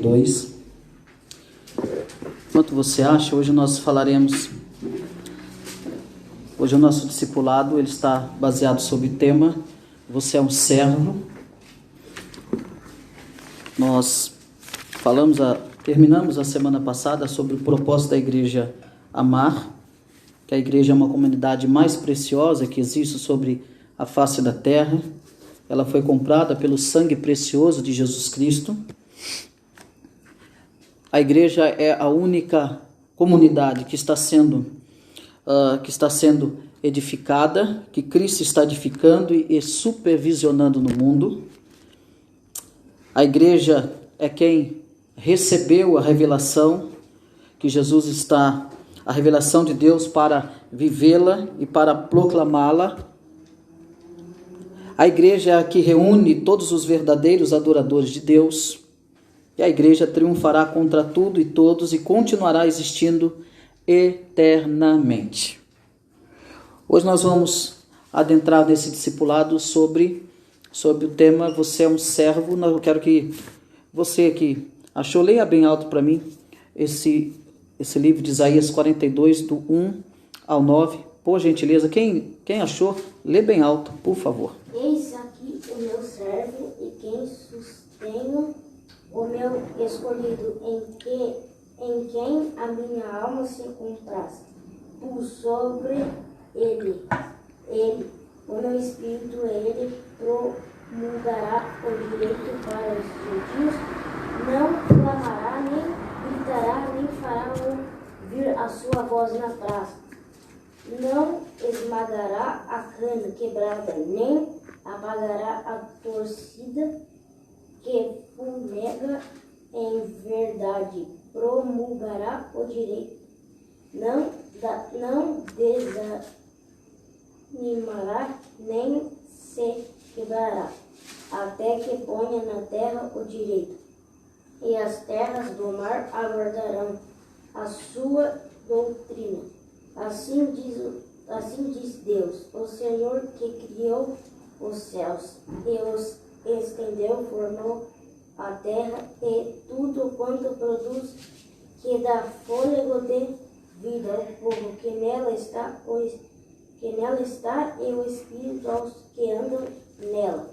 42. Enquanto você acha, hoje nós falaremos, hoje o nosso discipulado ele está baseado sobre o tema Você é um servo. Nós terminamos a semana passada sobre o propósito da igreja amar, que a igreja é uma comunidade mais preciosa que existe sobre a face da terra. Ela foi comprada pelo sangue precioso de Jesus Cristo. A igreja é a única comunidade que está sendo edificada, que Cristo está edificando e supervisionando no mundo. A igreja é quem recebeu a revelação que Jesus está, a revelação de Deus para vivê-la e para proclamá-la. A igreja é a que reúne todos os verdadeiros adoradores de Deus. E a igreja triunfará contra tudo e todos e continuará existindo eternamente. Hoje nós vamos adentrar nesse discipulado sobre o tema Você é um servo. Eu quero que você que achou, leia bem alto para mim esse livro de Isaías 42, do 1 ao 9. Por gentileza, quem achou, lê bem alto, por favor. Eis aqui o meu servo e quem sustenho, o meu escolhido, em quem a minha alma se compraz. Pus sobre ele, o meu espírito, ele promulgará o direito para os gentios, não clamará, nem gritará, nem fará ouvir a sua voz na praça. Não esmagará a cana quebrada, nem apagará a torcida que fumega. Em verdade, promulgará o direito, não desanimará, nem se quebrará, até que ponha na terra o direito, e as terras do mar aguardarão a sua doutrina. Assim diz Deus, o Senhor que criou os céus e os estendeu, formou a terra e tudo quanto produz, que dá fôlego de vida ao povo que nela está e o Espírito aos que andam nela.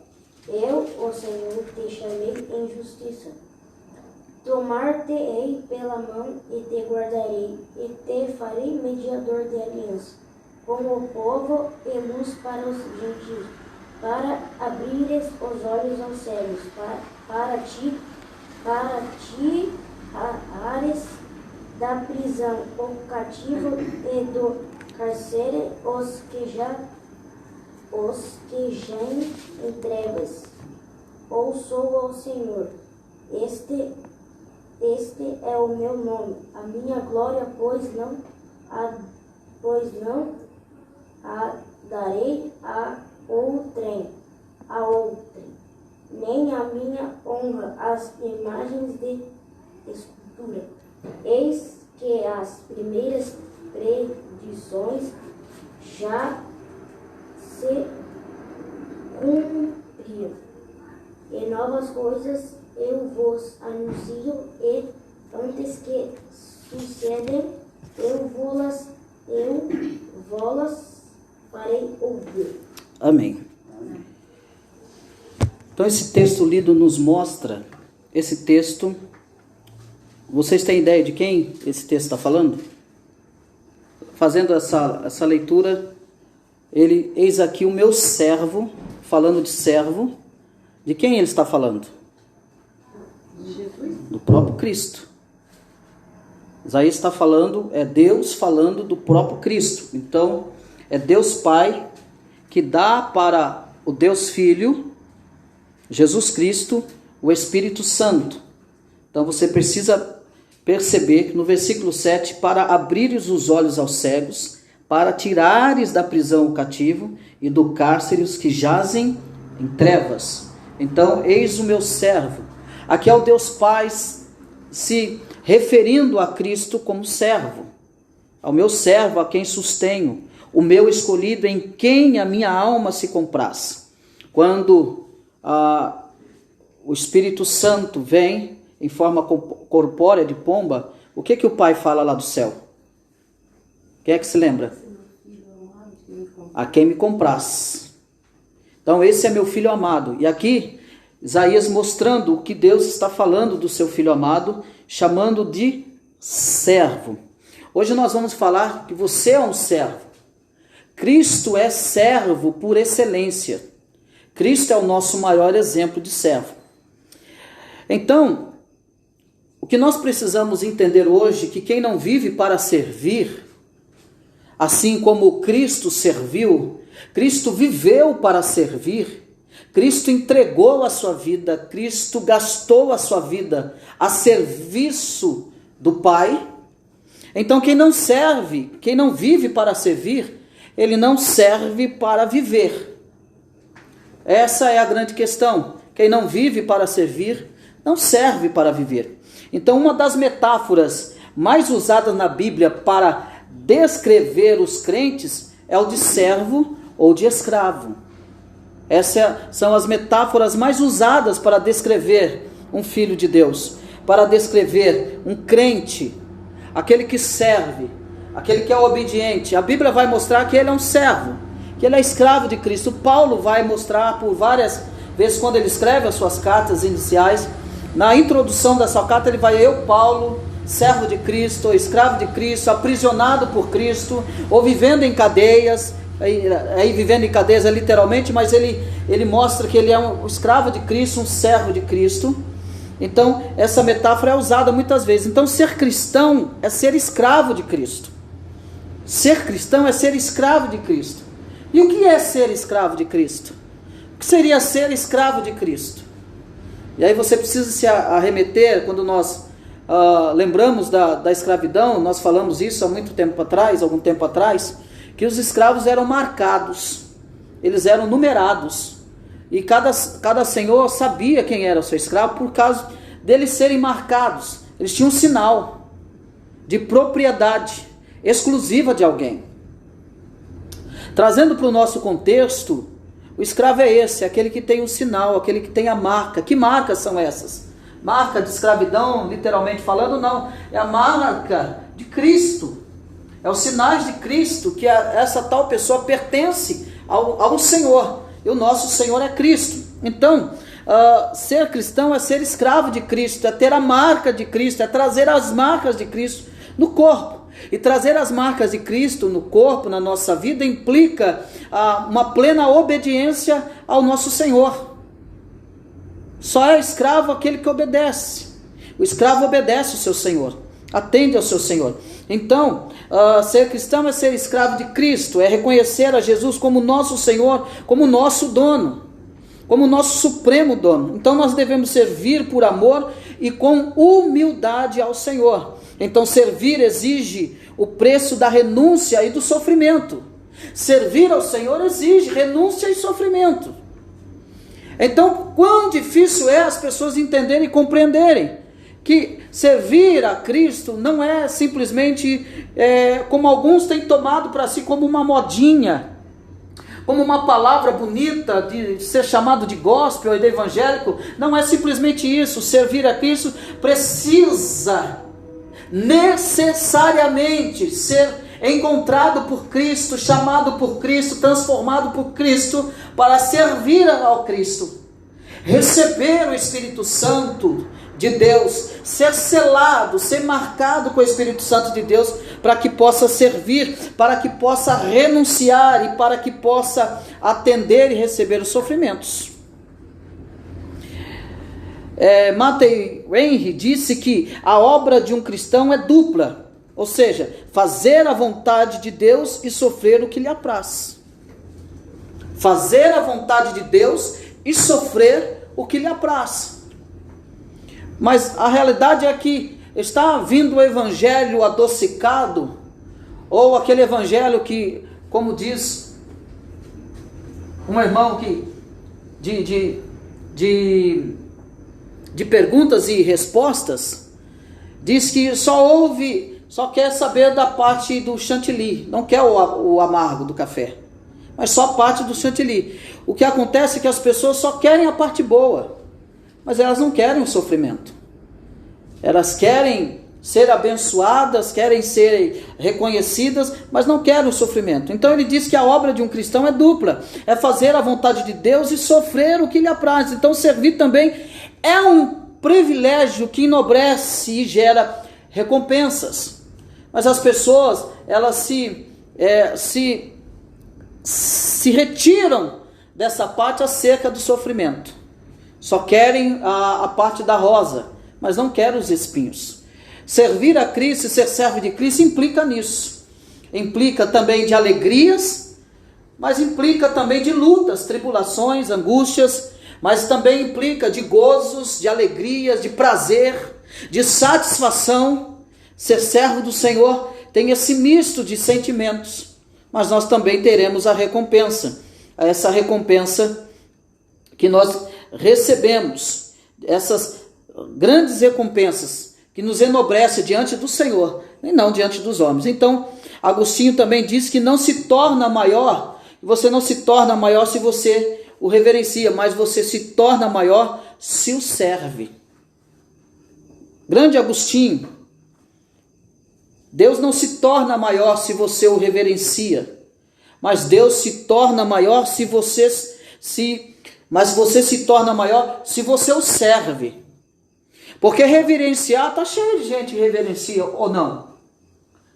Eu, o Senhor, te chamei em justiça. Tomar-te-ei pela mão e te guardarei, e te farei mediador de aliança, com o povo e luz para os gentios, para abrires os olhos aos cegos, para ti ares da prisão o cativo e do cárcere os que jazem em trevas. Ouçou ao Senhor, este é o meu nome, a minha glória, pois não a darei a outrem, nem a minha honra às imagens de escultura. Eis que as primeiras predições já se cumpriram, e novas coisas eu vos anuncio, e antes que sucedem, eu vos farei ouvir. Amém. Então esse texto lido nos mostra, esse texto, vocês têm ideia de quem esse texto está falando? Fazendo essa leitura, eis aqui o meu servo, falando de servo, de quem ele está falando? De Jesus. Do próprio Cristo. Isaías está falando, é Deus falando do próprio Cristo. Então, é Deus Pai que dá para o Deus Filho, Jesus Cristo, o Espírito Santo. Então você precisa perceber que no versículo 7, para abrires os olhos aos cegos, para tirares da prisão o cativo e do cárcere os que jazem em trevas. Então, eis o meu servo. Aqui é o Deus Pai se referindo a Cristo como servo. Ao meu servo, a quem sustenho, o meu escolhido, em quem a minha alma se compraz. Quando o Espírito Santo vem, em forma corpórea de pomba, o que o pai fala lá do céu? Quem é que se lembra? A quem me compraz. Então esse é meu filho amado. E aqui Isaías mostrando o que Deus está falando do seu filho amado, chamando de servo. Hoje nós vamos falar que você é um servo. Cristo é servo por excelência. Cristo é o nosso maior exemplo de servo. Então, o que nós precisamos entender hoje é que quem não vive para servir, assim como Cristo serviu, Cristo viveu para servir, Cristo entregou a sua vida, Cristo gastou a sua vida a serviço do Pai. Então quem não serve, quem não vive para servir, ele não serve para viver. Essa é a grande questão. Quem não vive para servir, não serve para viver. Então uma das metáforas mais usadas na Bíblia para descrever os crentes é o de servo ou de escravo. Essas são as metáforas mais usadas para descrever um filho de Deus, para descrever um crente, aquele que serve, aquele que é obediente. A Bíblia vai mostrar que ele é um servo, que ele é escravo de Cristo. Paulo vai mostrar por várias vezes quando ele escreve as suas cartas iniciais. Na introdução da sua carta ele vai: eu, Paulo, servo de Cristo, escravo de Cristo, aprisionado por Cristo, ou vivendo em cadeias. Aí vivendo em cadeias é literalmente, mas ele mostra que ele é um escravo de Cristo, um servo de Cristo. Então essa metáfora é usada muitas vezes. Então ser cristão é ser escravo de Cristo. Ser cristão é ser escravo de Cristo. E o que é ser escravo de Cristo? O que seria ser escravo de Cristo? E aí você precisa se arremeter, quando nós lembramos da escravidão, nós falamos isso há muito tempo atrás, algum tempo atrás, que os escravos eram marcados, eles eram numerados, e cada senhor sabia quem era o seu escravo por causa deles serem marcados. Eles tinham um sinal de propriedade exclusiva de alguém. Trazendo para o nosso contexto, o escravo é esse, aquele que tem o sinal, aquele que tem a marca. Que marcas são essas? Marca de escravidão, literalmente falando, não. É a marca de Cristo. É os sinais de Cristo, que essa tal pessoa pertence ao Senhor. E o nosso Senhor é Cristo. Então, ser cristão é ser escravo de Cristo, é ter a marca de Cristo, é trazer as marcas de Cristo no corpo. E trazer as marcas de Cristo no corpo, na nossa vida, implica uma plena obediência ao nosso Senhor. Só é escravo aquele que obedece. O escravo obedece o seu Senhor, atende ao seu Senhor. Então, ser cristão é ser escravo de Cristo, é reconhecer a Jesus como nosso Senhor, como nosso dono, como nosso supremo dono. Então nós devemos servir por amor e com humildade ao Senhor. Então servir exige o preço da renúncia e do sofrimento. Servir ao Senhor exige renúncia e sofrimento. Então, quão difícil é as pessoas entenderem e compreenderem que servir a Cristo não é simplesmente como alguns têm tomado para si como uma modinha, como uma palavra bonita de ser chamado de gospel e de evangélico. Não é simplesmente isso. Servir a Cristo precisa necessariamente ser encontrado por Cristo, chamado por Cristo, transformado por Cristo, para servir ao Cristo, receber o Espírito Santo de Deus, ser selado, ser marcado com o Espírito Santo de Deus, para que possa servir, para que possa renunciar e para que possa atender e receber os sofrimentos. Matthew Henry disse que a obra de um cristão é dupla, ou seja, fazer a vontade de Deus e sofrer o que lhe apraz. Fazer a vontade de Deus e sofrer o que lhe apraz. Mas a realidade é que está vindo o evangelho adocicado, ou aquele evangelho que, como diz um irmão que de perguntas e respostas, diz que só quer saber da parte do chantilly, não quer o amargo do café, mas só a parte do chantilly. O que acontece é que as pessoas só querem a parte boa, mas elas não querem o sofrimento. Elas querem ser abençoadas, querem ser reconhecidas, mas não querem o sofrimento. Então ele diz que a obra de um cristão é dupla, é fazer a vontade de Deus e sofrer o que lhe apraz. Então servir também é um privilégio que enobrece e gera recompensas. Mas as pessoas, elas se retiram dessa parte acerca do sofrimento. Só querem a parte da rosa, mas não querem os espinhos. Servir a Cristo e ser servo de Cristo implica nisso. Implica também de alegrias, mas implica também de lutas, tribulações, angústias, mas também implica de gozos, de alegrias, de prazer, de satisfação. Ser servo do Senhor tem esse misto de sentimentos, mas nós também teremos a recompensa. Essa recompensa que nós recebemos, essas grandes recompensas que nos enobrece diante do Senhor, e não diante dos homens. Então, Agostinho também diz que não se torna maior, você não se torna maior se você o reverencia, mas você se torna maior se o serve. Grande Agostinho, Deus não se torna maior se você o reverencia, mas Deus se torna maior mas você se torna maior se você o serve. Porque reverenciar, está cheio de gente que reverencia ou não.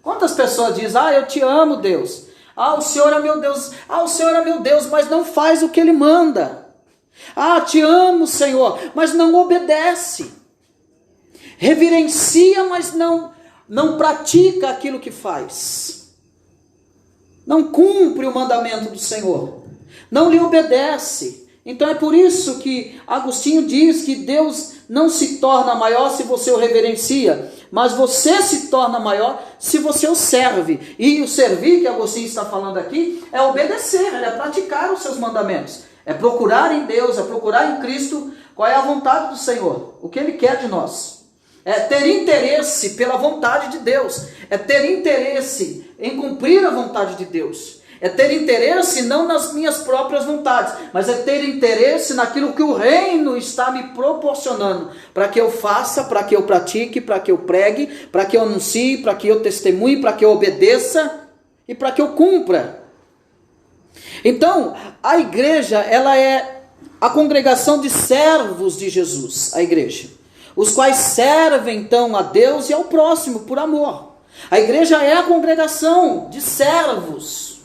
Quantas pessoas dizem, eu te amo, Deus. O Senhor é meu Deus. O Senhor é meu Deus, mas não faz o que Ele manda. Te amo, Senhor, mas não obedece. Reverencia, mas não pratica aquilo que faz. Não cumpre o mandamento do Senhor. Não lhe obedece. Então é por isso que Agostinho diz que Deus não se torna maior se você o reverencia, mas você se torna maior se você o serve. E o servir que Agostinho está falando aqui é obedecer, é praticar os seus mandamentos, é procurar em Deus, é procurar em Cristo qual é a vontade do Senhor, o que Ele quer de nós. É ter interesse pela vontade de Deus, é ter interesse em cumprir a vontade de Deus. É ter interesse não nas minhas próprias vontades, mas é ter interesse naquilo que o reino está me proporcionando, para que eu faça, para que eu pratique, para que eu pregue, para que eu anuncie, para que eu testemunhe, para que eu obedeça e para que eu cumpra. Então, a igreja, ela é a congregação de servos de Jesus, a igreja, os quais servem então a Deus e ao próximo por amor. A igreja é a congregação de servos.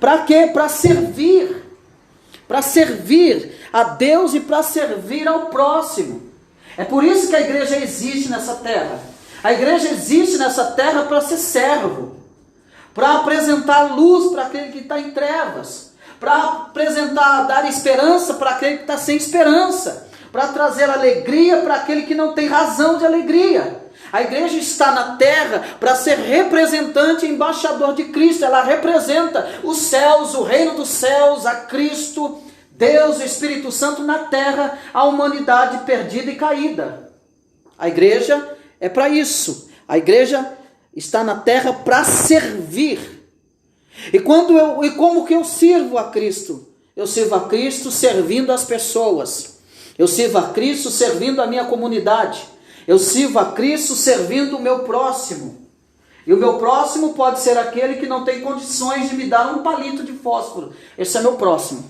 Para quê? Para servir a Deus e para servir ao próximo. É por isso que a igreja existe nessa terra. A igreja existe nessa terra para ser servo, para apresentar luz para aquele que está em trevas, para dar esperança para aquele que está sem esperança, para trazer alegria para aquele que não tem razão de alegria. A igreja está na terra para ser representante e embaixador de Cristo. Ela representa os céus, o reino dos céus, a Cristo, Deus, o Espírito Santo na terra, a humanidade perdida e caída. A igreja é para isso. A igreja está na terra para servir. E como que eu sirvo a Cristo? Eu sirvo a Cristo servindo as pessoas. Eu sirvo a Cristo servindo a minha comunidade. Eu sirvo a Cristo servindo o meu próximo. E o meu próximo pode ser aquele que não tem condições de me dar um palito de fósforo. Esse é meu próximo.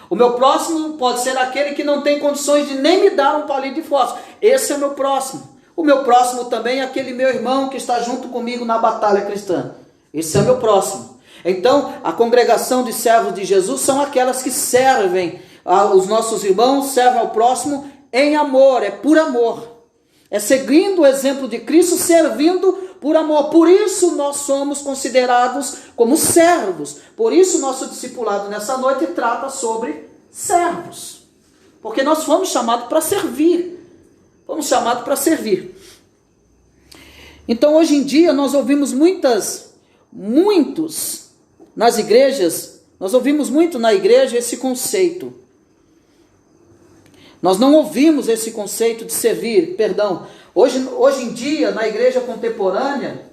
O meu próximo pode ser aquele que não tem condições de nem me dar um palito de fósforo. Esse é meu próximo. O meu próximo também é aquele meu irmão que está junto comigo na batalha cristã. Esse é meu próximo. Então, a congregação de servos de Jesus são aquelas que servem aos nossos irmãos, servem ao próximo em amor, é por amor. É seguindo o exemplo de Cristo, servindo por amor. Por isso nós somos considerados como servos. Por isso nosso discipulado nessa noite trata sobre servos. Porque nós fomos chamados para servir. Fomos chamados para servir. Então hoje em dia nós ouvimos muitos nas igrejas, nós ouvimos muito na igreja esse conceito. Nós não ouvimos esse conceito de servir, perdão. Hoje em dia, na igreja contemporânea,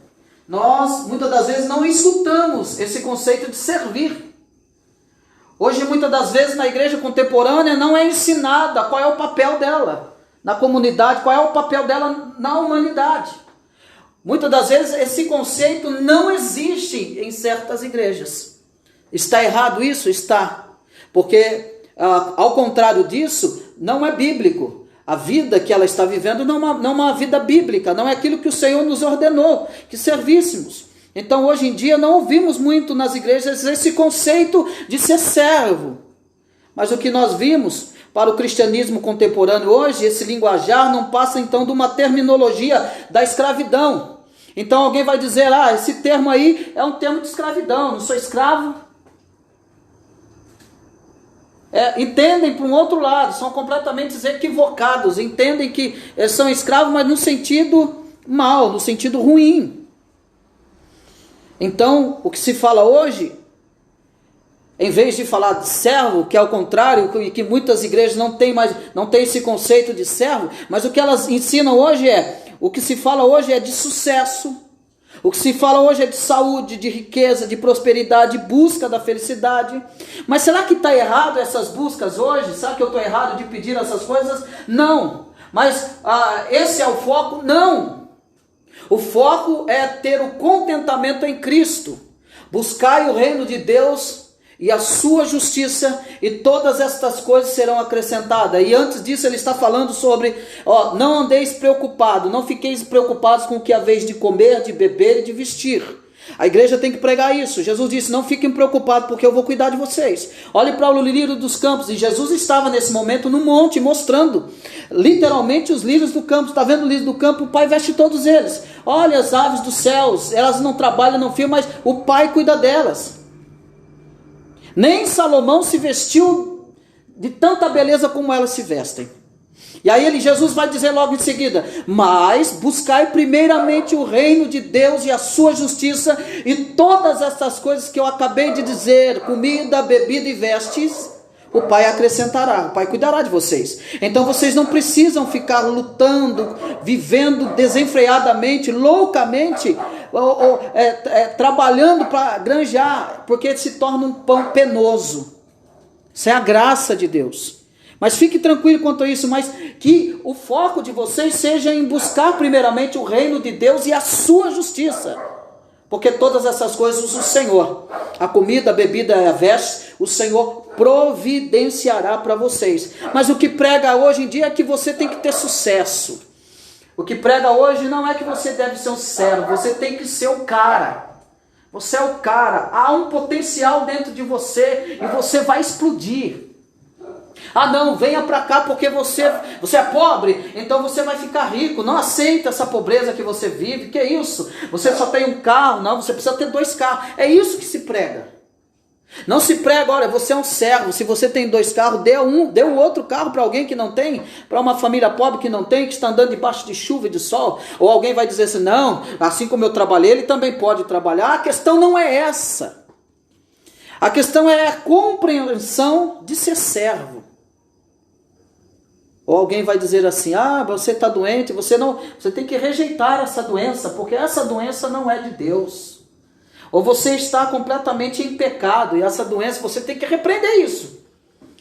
nós muitas das vezes não escutamos esse conceito de servir. Hoje, muitas das vezes, na igreja contemporânea não é ensinada qual é o papel dela. na comunidade, qual é o papel dela na humanidade. Muitas das vezes esse conceito não existe em certas igrejas. Está errado isso? Está. Porque, ao contrário disso, não é bíblico. A vida que ela está vivendo não é uma vida bíblica, não é aquilo que o Senhor nos ordenou, que servíssemos. Então, hoje em dia, não ouvimos muito nas igrejas esse conceito de ser servo. Mas o que nós vimos para o cristianismo contemporâneo hoje, esse linguajar não passa então de uma terminologia da escravidão. Então alguém vai dizer, esse termo aí é um termo de escravidão, não sou escravo. Entendem para um outro lado, são completamente equivocados, entendem que são escravos, mas no sentido mal, no sentido ruim. Então, o que se fala hoje, em vez de falar de servo, que é o contrário, que muitas igrejas não têm esse conceito de servo, mas o que elas ensinam hoje o que se fala hoje é de sucesso, o que se fala hoje é de saúde, de riqueza, de prosperidade, busca da felicidade. Mas será que está errado essas buscas hoje? Será que eu estou errado de pedir essas coisas? Não. Mas esse é o foco? Não. O foco é ter o contentamento em Cristo. Buscai o reino de Deus e a sua justiça, e todas estas coisas serão acrescentadas. E antes disso ele está falando sobre, não andeis preocupados, não fiqueis preocupados com o que haveis de comer, de beber e de vestir. A igreja tem que pregar isso. Jesus disse, não fiquem preocupados, porque eu vou cuidar de vocês. Olhe para o lírio dos campos, e Jesus estava nesse momento no monte, mostrando literalmente os lírios do campo. Está vendo o lírio do campo? O Pai veste todos eles. Olha as aves dos céus, elas não trabalham, não fiam, mas o Pai cuida delas. Nem Salomão se vestiu de tanta beleza como elas se vestem. E aí Jesus vai dizer logo em seguida, mas buscai primeiramente o reino de Deus e a sua justiça, e todas essas coisas que eu acabei de dizer, comida, bebida e vestes, o Pai acrescentará, o Pai cuidará de vocês. Então vocês não precisam ficar lutando, vivendo desenfreadamente, loucamente, trabalhando para granjear, porque se torna um pão penoso. Isso é a graça de Deus. Mas fique tranquilo quanto a isso, mas que o foco de vocês seja em buscar primeiramente o reino de Deus e a sua justiça. Porque todas essas coisas o Senhor, a comida, a bebida e a veste, o Senhor providenciará para vocês. Mas o que prega hoje em dia é que você tem que ter sucesso. O que prega hoje não é que você deve ser um servo, você tem que ser o cara. Você é o cara, há um potencial dentro de você e você vai explodir. Não, venha para cá porque você é pobre, então você vai ficar rico. Não aceita essa pobreza que você vive. Que é isso? Você só tem um carro. Não, você precisa ter 2 carros. É isso que se prega. Não se prega, olha, você é um servo. Se você tem 2 carros, dê um outro carro para alguém que não tem, para uma família pobre que não tem, que está andando debaixo de chuva e de sol. Ou alguém vai dizer assim, não, assim como eu trabalhei, ele também pode trabalhar. A questão não é essa. A questão é a compreensão de ser servo. Ou alguém vai dizer assim, você está doente, você tem que rejeitar essa doença, porque essa doença não é de Deus. Ou você está completamente em pecado, e essa doença, você tem que repreender isso.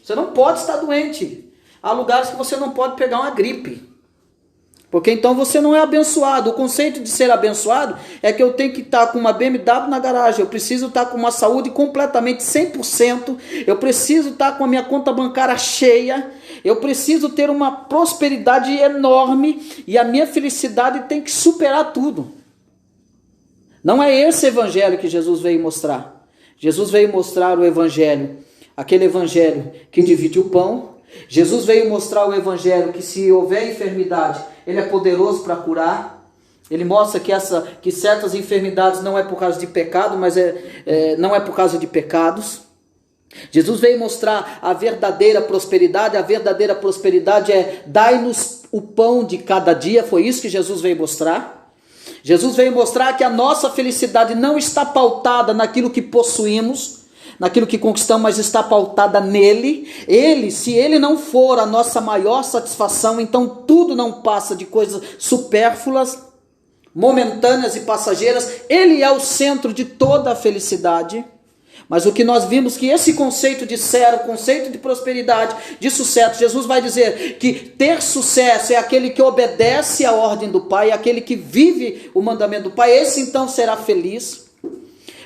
Você não pode estar doente. Há lugares que você não pode pegar uma gripe, porque então você não é abençoado. O conceito de ser abençoado é que eu tenho que estar com uma BMW na garagem, eu preciso estar com uma saúde completamente 100%, eu preciso estar com a minha conta bancária cheia, eu preciso ter uma prosperidade enorme, e a minha felicidade tem que superar tudo. Não é esse evangelho que Jesus veio mostrar. Jesus veio mostrar o evangelho, aquele evangelho que divide o pão. Jesus veio mostrar o evangelho que, se houver enfermidade, ele é poderoso para curar. Ele mostra que certas enfermidades não é por causa de pecado, mas não é por causa de pecados. Jesus veio mostrar a verdadeira prosperidade. A verdadeira prosperidade é dai-nos o pão de cada dia. Foi isso que Jesus veio mostrar. Jesus veio mostrar que a nossa felicidade não está pautada naquilo que possuímos, naquilo que conquistamos, mas está pautada nele. Se ele não for a nossa maior satisfação, então tudo não passa de coisas supérfluas, momentâneas e passageiras. Ele é o centro de toda a felicidade. Mas o que nós vimos que esse conceito de servo, conceito de prosperidade, de sucesso, Jesus vai dizer que ter sucesso é aquele que obedece à ordem do Pai, aquele que vive o mandamento do Pai, esse então será feliz.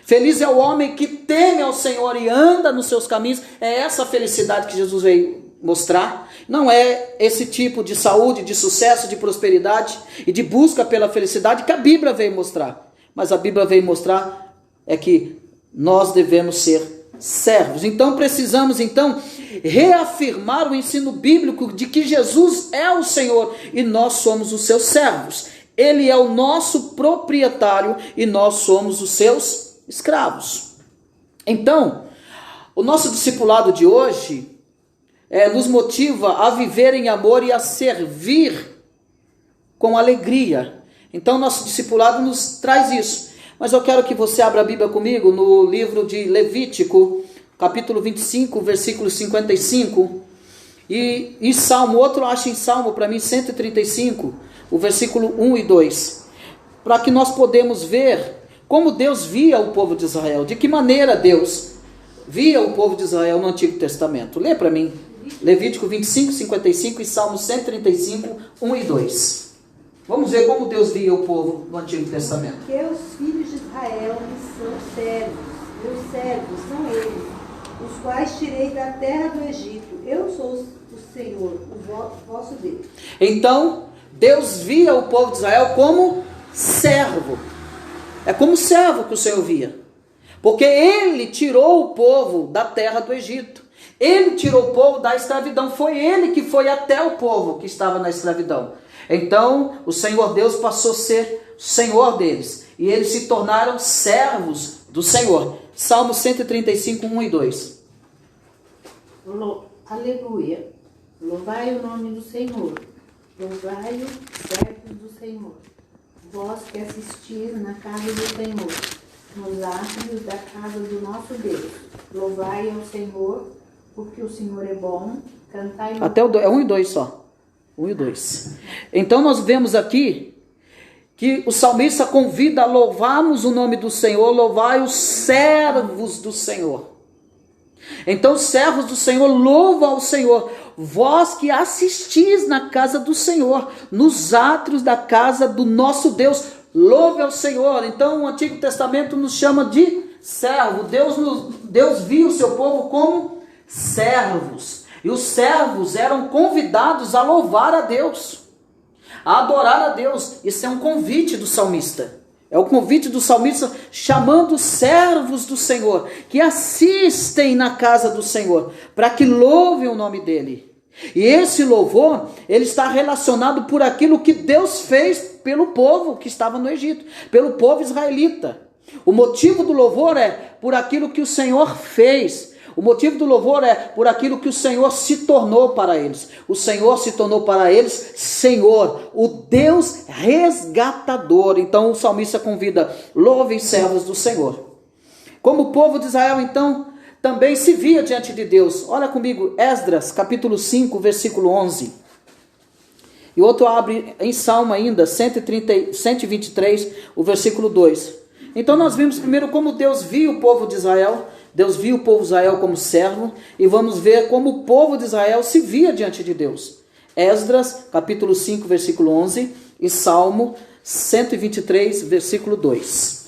Feliz é o homem que teme ao Senhor e anda nos seus caminhos. É essa felicidade que Jesus veio mostrar. Não é esse tipo de saúde, de sucesso, de prosperidade e de busca pela felicidade que a Bíblia veio mostrar. Mas a Bíblia veio mostrar é que nós devemos ser servos. Então precisamos reafirmar o ensino bíblico de que Jesus é o Senhor e nós somos os seus servos. Ele é o nosso proprietário e nós somos os seus escravos. Então, o nosso discipulado de hoje nos motiva a viver em amor e a servir com alegria. Então, nosso discipulado nos traz isso. Mas eu quero que você abra a Bíblia comigo no livro de Levítico, capítulo 25, versículo 55. E Salmo, outro acha em Salmo, para mim, 135, o versículo 1 e 2. Para que nós podemos ver como Deus via o povo de Israel, de que maneira Deus via o povo de Israel no Antigo Testamento. Lê para mim, Levítico 25, 55 e Salmo 135, 1 e 2. Vamos ver como Deus via o povo no Antigo Testamento. Porque os filhos de Israel me são servos, meus servos são eles, os quais tirei da terra do Egito. Eu sou o Senhor, o vosso Deus. Então, Deus via o povo de Israel como servo. É como servo que o Senhor via. Porque Ele tirou o povo da terra do Egito. Ele tirou o povo da escravidão. Foi Ele que foi até o povo que estava na escravidão. Então, o Senhor Deus passou a ser Senhor deles. E eles se tornaram servos do Senhor. Salmo 135, 1 e 2. Aleluia. Louvai o nome do Senhor. Louvai-o, servos do Senhor. Vós que assistis na casa do Senhor, nos átrios da casa do nosso Deus. Louvai ao Senhor, porque o Senhor é bom. Cantai no... Até o 1 e 2 só. 1 e 2. Então nós vemos aqui que o salmista convida a louvarmos o nome do Senhor, louvai os servos do Senhor. Então os servos do Senhor louvam ao Senhor. Vós que assistis na casa do Senhor, nos átrios da casa do nosso Deus, louve ao Senhor. Então o Antigo Testamento nos chama de servo. Deus viu o seu povo como servos. E os servos eram convidados a louvar a Deus, a adorar a Deus. Isso é um convite do salmista. É o convite do salmista chamando os servos do Senhor, que assistem na casa do Senhor, para que louvem o nome dele. E esse louvor, ele está relacionado por aquilo que Deus fez pelo povo que estava no Egito, pelo povo israelita. O motivo do louvor é por aquilo que o Senhor fez. O motivo do louvor é por aquilo que o Senhor se tornou para eles. O Senhor se tornou para eles Senhor, o Deus resgatador. Então o salmista convida, louvem servos do Senhor. Como o povo de Israel, então, também se via diante de Deus. Olha comigo, Esdras, capítulo 5, versículo 11. E outro abre em Salmo ainda, 123, o versículo 2. Então nós vimos primeiro como Deus via o povo de Israel. Deus viu o povo de Israel como servo, e vamos ver como o povo de Israel se via diante de Deus. Esdras, capítulo 5, versículo 11, e Salmo 123, versículo 2.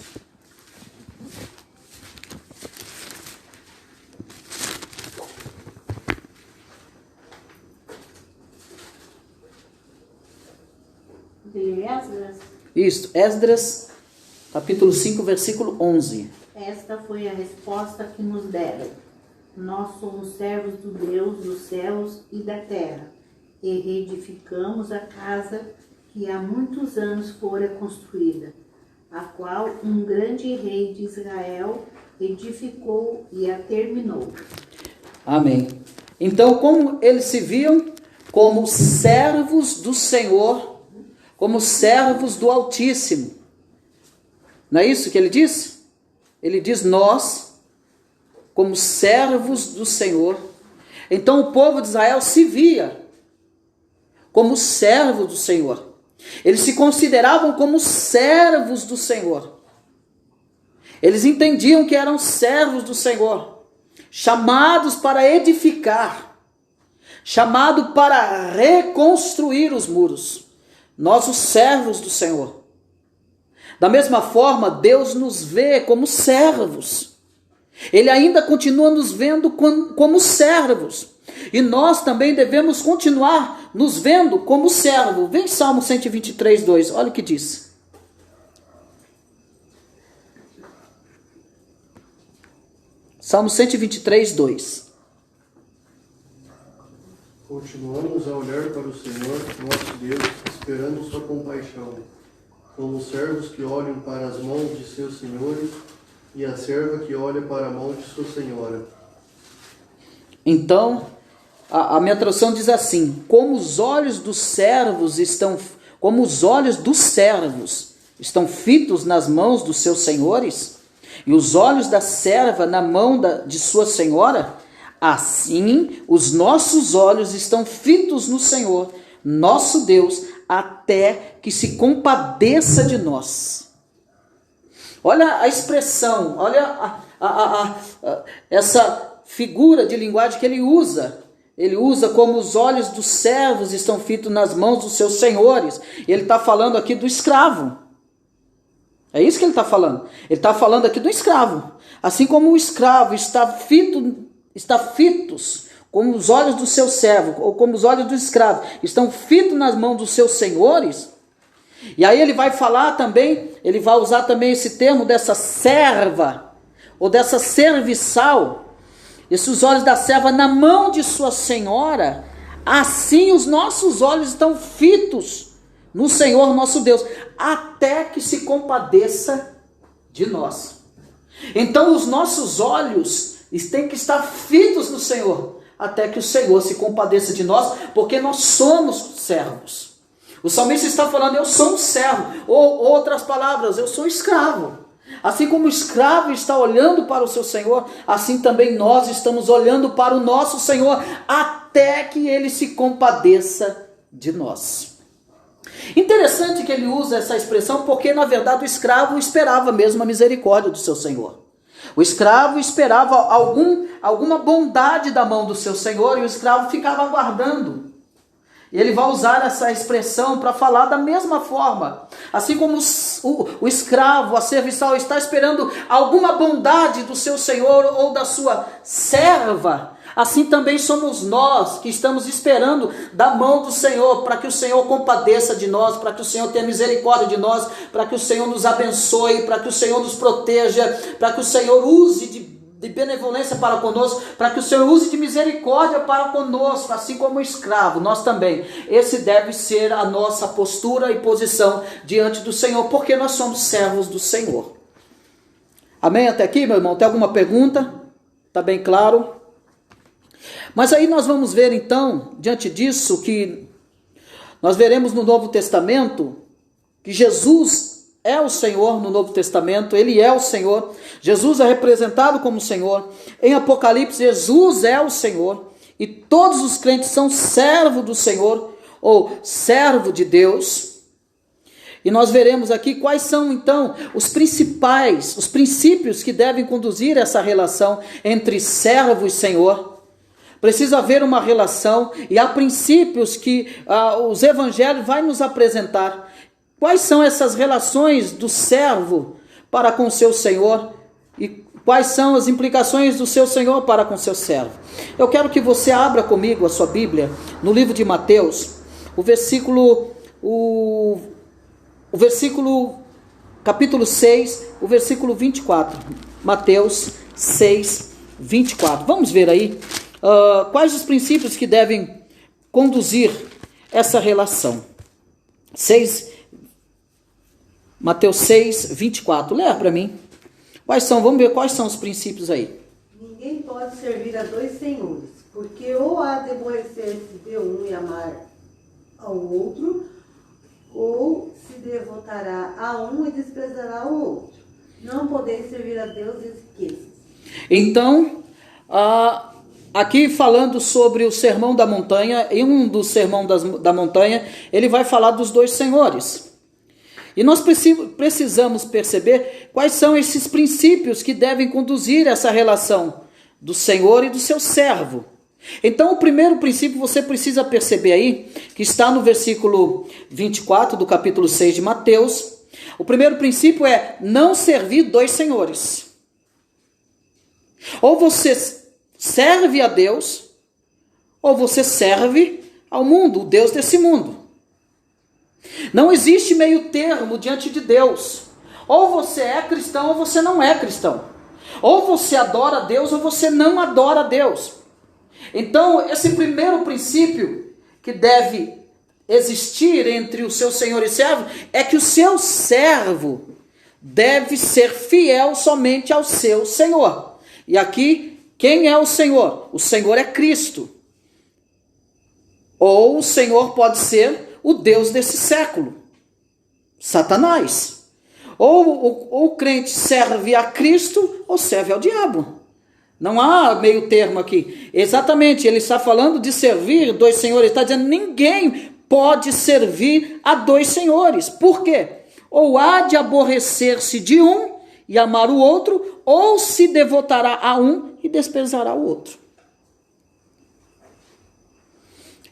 De Esdras. Isso, Esdras, capítulo 5, versículo 11. Esta foi a resposta que nos deram. Nós somos servos do Deus dos céus e da terra, e reedificamos a casa que há muitos anos fora construída, a qual um grande rei de Israel edificou e a terminou. Amém. Então, como eles se viam? Como servos do Senhor, como servos do Altíssimo. Não é isso que ele diz? Ele diz nós, como servos do Senhor. Então o povo de Israel se via como servos do Senhor. Eles se consideravam como servos do Senhor. Eles entendiam que eram servos do Senhor, chamados para edificar, chamado para reconstruir os muros. Nós, os servos do Senhor. Da mesma forma, Deus nos vê como servos. Ele ainda continua nos vendo como servos. E nós também devemos continuar nos vendo como servo. Vem Salmo 123, 2. Olha o que diz. Salmo 123, 2. Continuamos a olhar para o Senhor, nosso Deus, esperando sua compaixão, como servos que olham para as mãos de seus senhores e a serva que olha para a mão de sua senhora. Então, a minha tradução diz assim: como os olhos dos servos estão fitos nas mãos dos seus senhores, e os olhos da serva na mão de sua senhora, assim os nossos olhos estão fitos no Senhor, nosso Deus, até que se compadeça de nós. Olha a expressão, olha essa figura de linguagem que ele usa. Ele usa como os olhos dos servos estão fitos nas mãos dos seus senhores. Ele está falando aqui do escravo. É isso que ele está falando. Ele está falando aqui do escravo. Assim como o escravo está fitos, como os olhos do seu servo, ou como os olhos do escravo, estão fitos nas mãos dos seus senhores. E aí ele vai falar também, ele vai usar também esse termo dessa serva, ou dessa serviçal. Esses olhos da serva na mão de sua senhora, assim os nossos olhos estão fitos no Senhor nosso Deus, até que se compadeça de nós. Então os nossos olhos têm que estar fitos no Senhor, até que o Senhor se compadeça de nós, porque nós somos servos. O salmista está falando, eu sou um servo, ou outras palavras, eu sou escravo. Assim como o escravo está olhando para o seu Senhor, assim também nós estamos olhando para o nosso Senhor, até que ele se compadeça de nós. Interessante que ele usa essa expressão, porque na verdade o escravo esperava mesmo a misericórdia do seu Senhor. O escravo esperava alguma bondade da mão do seu Senhor, e o escravo ficava aguardando. E ele vai usar essa expressão para falar da mesma forma. Assim como o escravo, a serviçal, está esperando alguma bondade do seu senhor ou da sua serva, assim também somos nós que estamos esperando da mão do Senhor, para que o Senhor compadeça de nós, para que o Senhor tenha misericórdia de nós, para que o Senhor nos abençoe, para que o Senhor nos proteja, para que o Senhor use de benevolência para conosco, para que o Senhor use de misericórdia para conosco, assim como o escravo, nós também. Esse deve ser a nossa postura e posição diante do Senhor, porque nós somos servos do Senhor. Amém? Até aqui, meu irmão? Tem alguma pergunta? Está bem claro? Mas aí nós vamos ver então, diante disso, que nós veremos no Novo Testamento que Jesus é o Senhor. No Novo Testamento, Ele é o Senhor. Jesus é representado como Senhor. Em Apocalipse, Jesus é o Senhor. E todos os crentes são servo do Senhor, ou servo de Deus. E nós veremos aqui quais são então os princípios que devem conduzir essa relação entre servo e Senhor. Precisa haver uma relação, e há princípios que os evangelhos vão nos apresentar. Quais são essas relações do servo para com o seu Senhor? E quais são as implicações do seu Senhor para com o seu servo? Eu quero que você abra comigo a sua Bíblia, no livro de Mateus, capítulo 6, o versículo 24. Mateus 6, 24. Vamos ver aí quais os princípios que devem conduzir essa relação. Mateus 6, 24. Leia para mim. Vamos ver quais são os princípios aí. Ninguém pode servir a dois senhores, porque ou há de aborrecer-se de um e amar ao outro, ou se devotará a um e desprezará o outro. Não podeis servir a Deus e riquezas. Então, aqui falando sobre o Sermão da Montanha, em um dos sermões da montanha, ele vai falar dos dois senhores. E nós precisamos perceber quais são esses princípios que devem conduzir essa relação do Senhor e do seu servo. Então, o primeiro princípio você precisa perceber aí, que está no versículo 24 do capítulo 6 de Mateus. O primeiro princípio é não servir dois senhores. Ou você serve a Deus, ou você serve ao mundo, o Deus desse mundo. Não existe meio termo diante de Deus. Ou você é cristão ou você não é cristão. Ou você adora a Deus ou você não adora a Deus. Então, esse primeiro princípio que deve existir entre o seu senhor e servo é que o seu servo deve ser fiel somente ao seu senhor. E aqui, quem é o Senhor? O Senhor é Cristo. Ou o Senhor pode ser o Deus desse século, Satanás. Ou o crente serve a Cristo ou serve ao diabo. Não há meio termo aqui. Exatamente, ele está falando de servir dois senhores. Ele está dizendo ninguém pode servir a dois senhores. Por quê? Ou há de aborrecer-se de um e amar o outro, ou se devotará a um e desprezará o outro.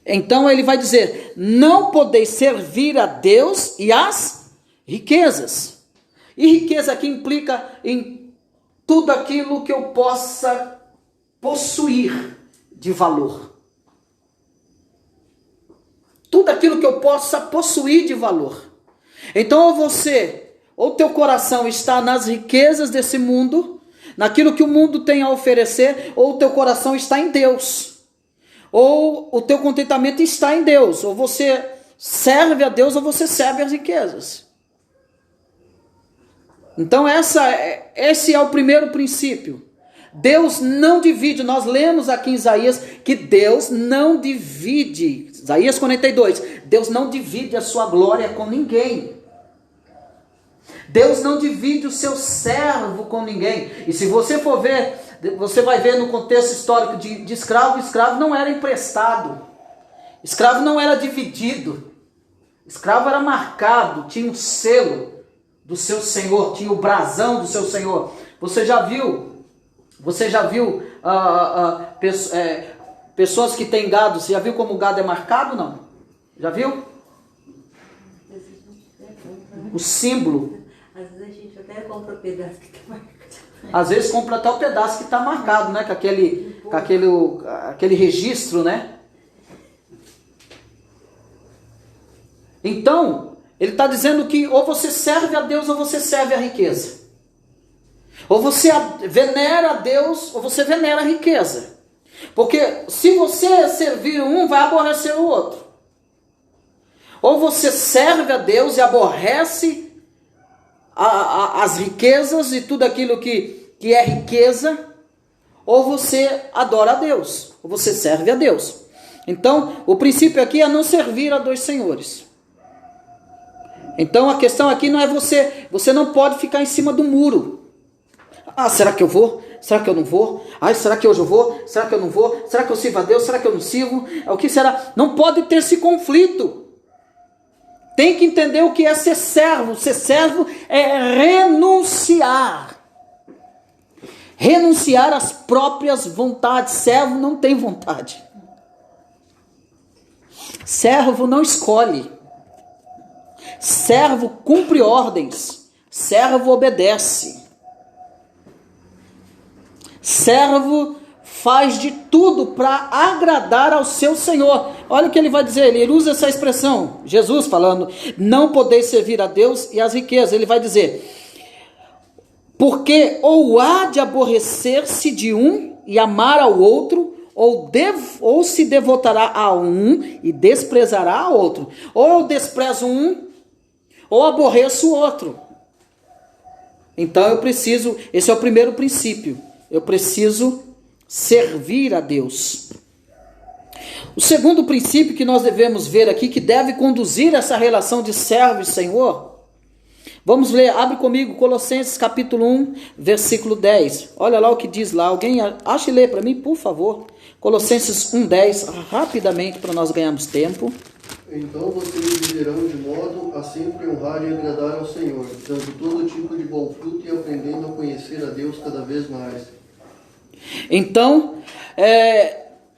Então ele vai dizer, não podeis servir a Deus e as riquezas. E riqueza aqui implica em tudo aquilo que eu possa possuir de valor. Tudo aquilo que eu possa possuir de valor. Então ou teu coração está nas riquezas desse mundo, naquilo que o mundo tem a oferecer, ou o teu coração está em Deus. Ou o teu contentamento está em Deus. Ou você serve a Deus ou você serve as riquezas. Então esse é o primeiro princípio. Deus não divide. Nós lemos aqui em Isaías que Deus não divide. Isaías 42. Deus não divide a sua glória com ninguém. Deus não divide o seu servo com ninguém. E se você for ver, você vai ver no contexto histórico de escravo, escravo não era emprestado. Escravo não era dividido. Escravo era marcado, tinha um selo do seu senhor, tinha o brasão do seu senhor. Você já viu pessoas que têm gado, você já viu como o gado é marcado, não? Já viu? O símbolo. Às vezes a gente até compra o pedaço que está marcado. Às vezes compra até o pedaço que está marcado, né? Com aquele registro, né? Então, ele está dizendo que ou você serve a Deus ou você serve a riqueza. Ou você venera a Deus ou você venera a riqueza. Porque se você servir um, vai aborrecer o outro. Ou você serve a Deus e aborrece as riquezas e tudo aquilo que é riqueza, ou você adora a Deus, ou você serve a Deus. Então, o princípio aqui é não servir a dois senhores. Então, a questão aqui não é você não pode ficar em cima do muro. Ah, será que eu vou? Será que eu não vou? Ai, será que hoje eu vou? Será que eu não vou? Será que eu sirvo a Deus? Será que eu não sirvo? O que será? Não pode ter esse conflito. Tem que entender o que é ser servo. Ser servo é renunciar. Renunciar às próprias vontades. Servo não tem vontade. Servo não escolhe. Servo cumpre ordens. Servo obedece. Servo faz de tudo para agradar ao seu Senhor. Olha o que ele vai dizer, ele usa essa expressão, Jesus falando, não podeis servir a Deus e as riquezas. Ele vai dizer, porque ou há de aborrecer-se de um e amar ao outro, ou se devotará a um e desprezará a outro. Ou eu desprezo um, ou aborreço o outro. Então eu preciso, esse é o primeiro princípio, eu preciso servir a Deus. O segundo princípio que nós devemos ver aqui, que deve conduzir essa relação de servo e senhor, vamos ler, abre comigo Colossenses capítulo 1, versículo 10. Olha lá o que diz lá, alguém acha e lê para mim, por favor. Colossenses 1, 10, rapidamente para nós ganharmos tempo. Então vocês viverão de modo a sempre honrar e agradar ao Senhor, dando todo tipo de bom fruto e aprendendo a conhecer a Deus cada vez mais. Então,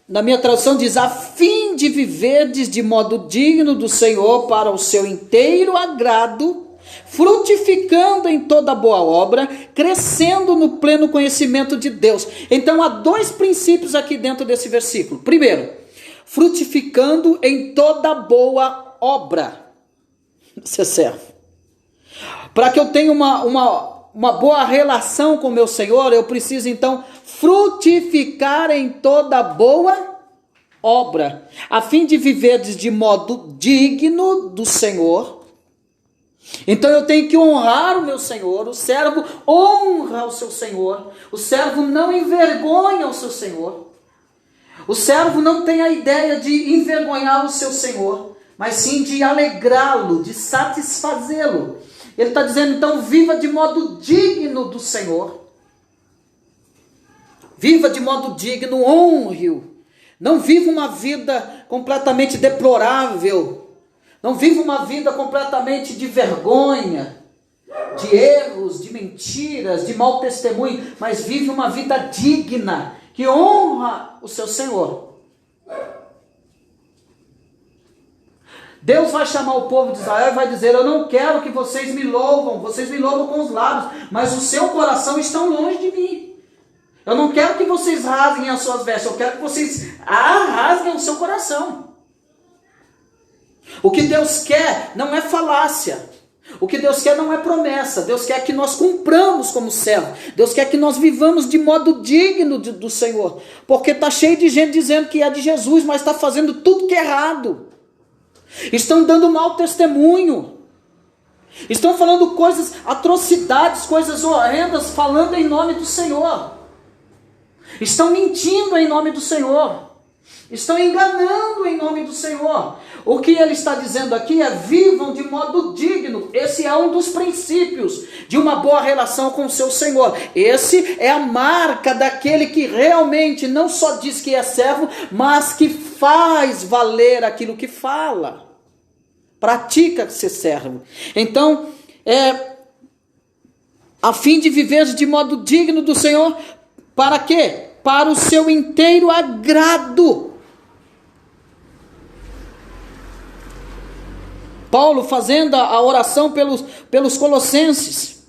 na minha tradução diz, a fim de viverdes de modo digno do Senhor para o seu inteiro agrado, frutificando em toda boa obra, crescendo no pleno conhecimento de Deus. Então há dois princípios aqui dentro desse versículo. Primeiro, frutificando em toda boa obra. Você serve. Para que eu tenha uma boa relação com o meu Senhor, eu preciso então frutificar em toda boa obra, a fim de viver de modo digno do Senhor. Então eu tenho que honrar o meu Senhor, o servo honra o seu Senhor, o servo não envergonha o seu Senhor, o servo não tem a ideia de envergonhar o seu Senhor, mas sim de alegrá-lo, de satisfazê-lo. Ele está dizendo, então, viva de modo digno do Senhor. Viva de modo digno, honre-o. Não viva uma vida completamente deplorável. Não viva uma vida completamente de vergonha, de erros, de mentiras, de mau testemunho, mas vive uma vida digna, que honra o seu Senhor. Deus vai chamar o povo de Israel e vai dizer, eu não quero que vocês me louvam com os lábios, mas o seu coração está longe de mim. Eu não quero que vocês rasguem as suas vestes, eu quero que vocês rasguem o seu coração. O que Deus quer não é falácia, o que Deus quer não é promessa, Deus quer que nós cumpramos como servo, Deus quer que nós vivamos de modo digno do Senhor, porque está cheio de gente dizendo que é de Jesus, mas está fazendo tudo que é errado. Estão dando mau testemunho, estão falando coisas, atrocidades, coisas horrendas, falando em nome do Senhor, estão mentindo em nome do Senhor, estão enganando em nome do Senhor. O que ele está dizendo aqui é, vivam de modo digno. Esse é um dos princípios de uma boa relação com o seu Senhor. Esse é a marca daquele que realmente não só diz que é servo, mas que faz valer aquilo que fala. Pratica ser servo. Então, a fim de viver de modo digno do Senhor, para quê? Para o seu inteiro agrado. Paulo fazendo a oração pelos colossenses.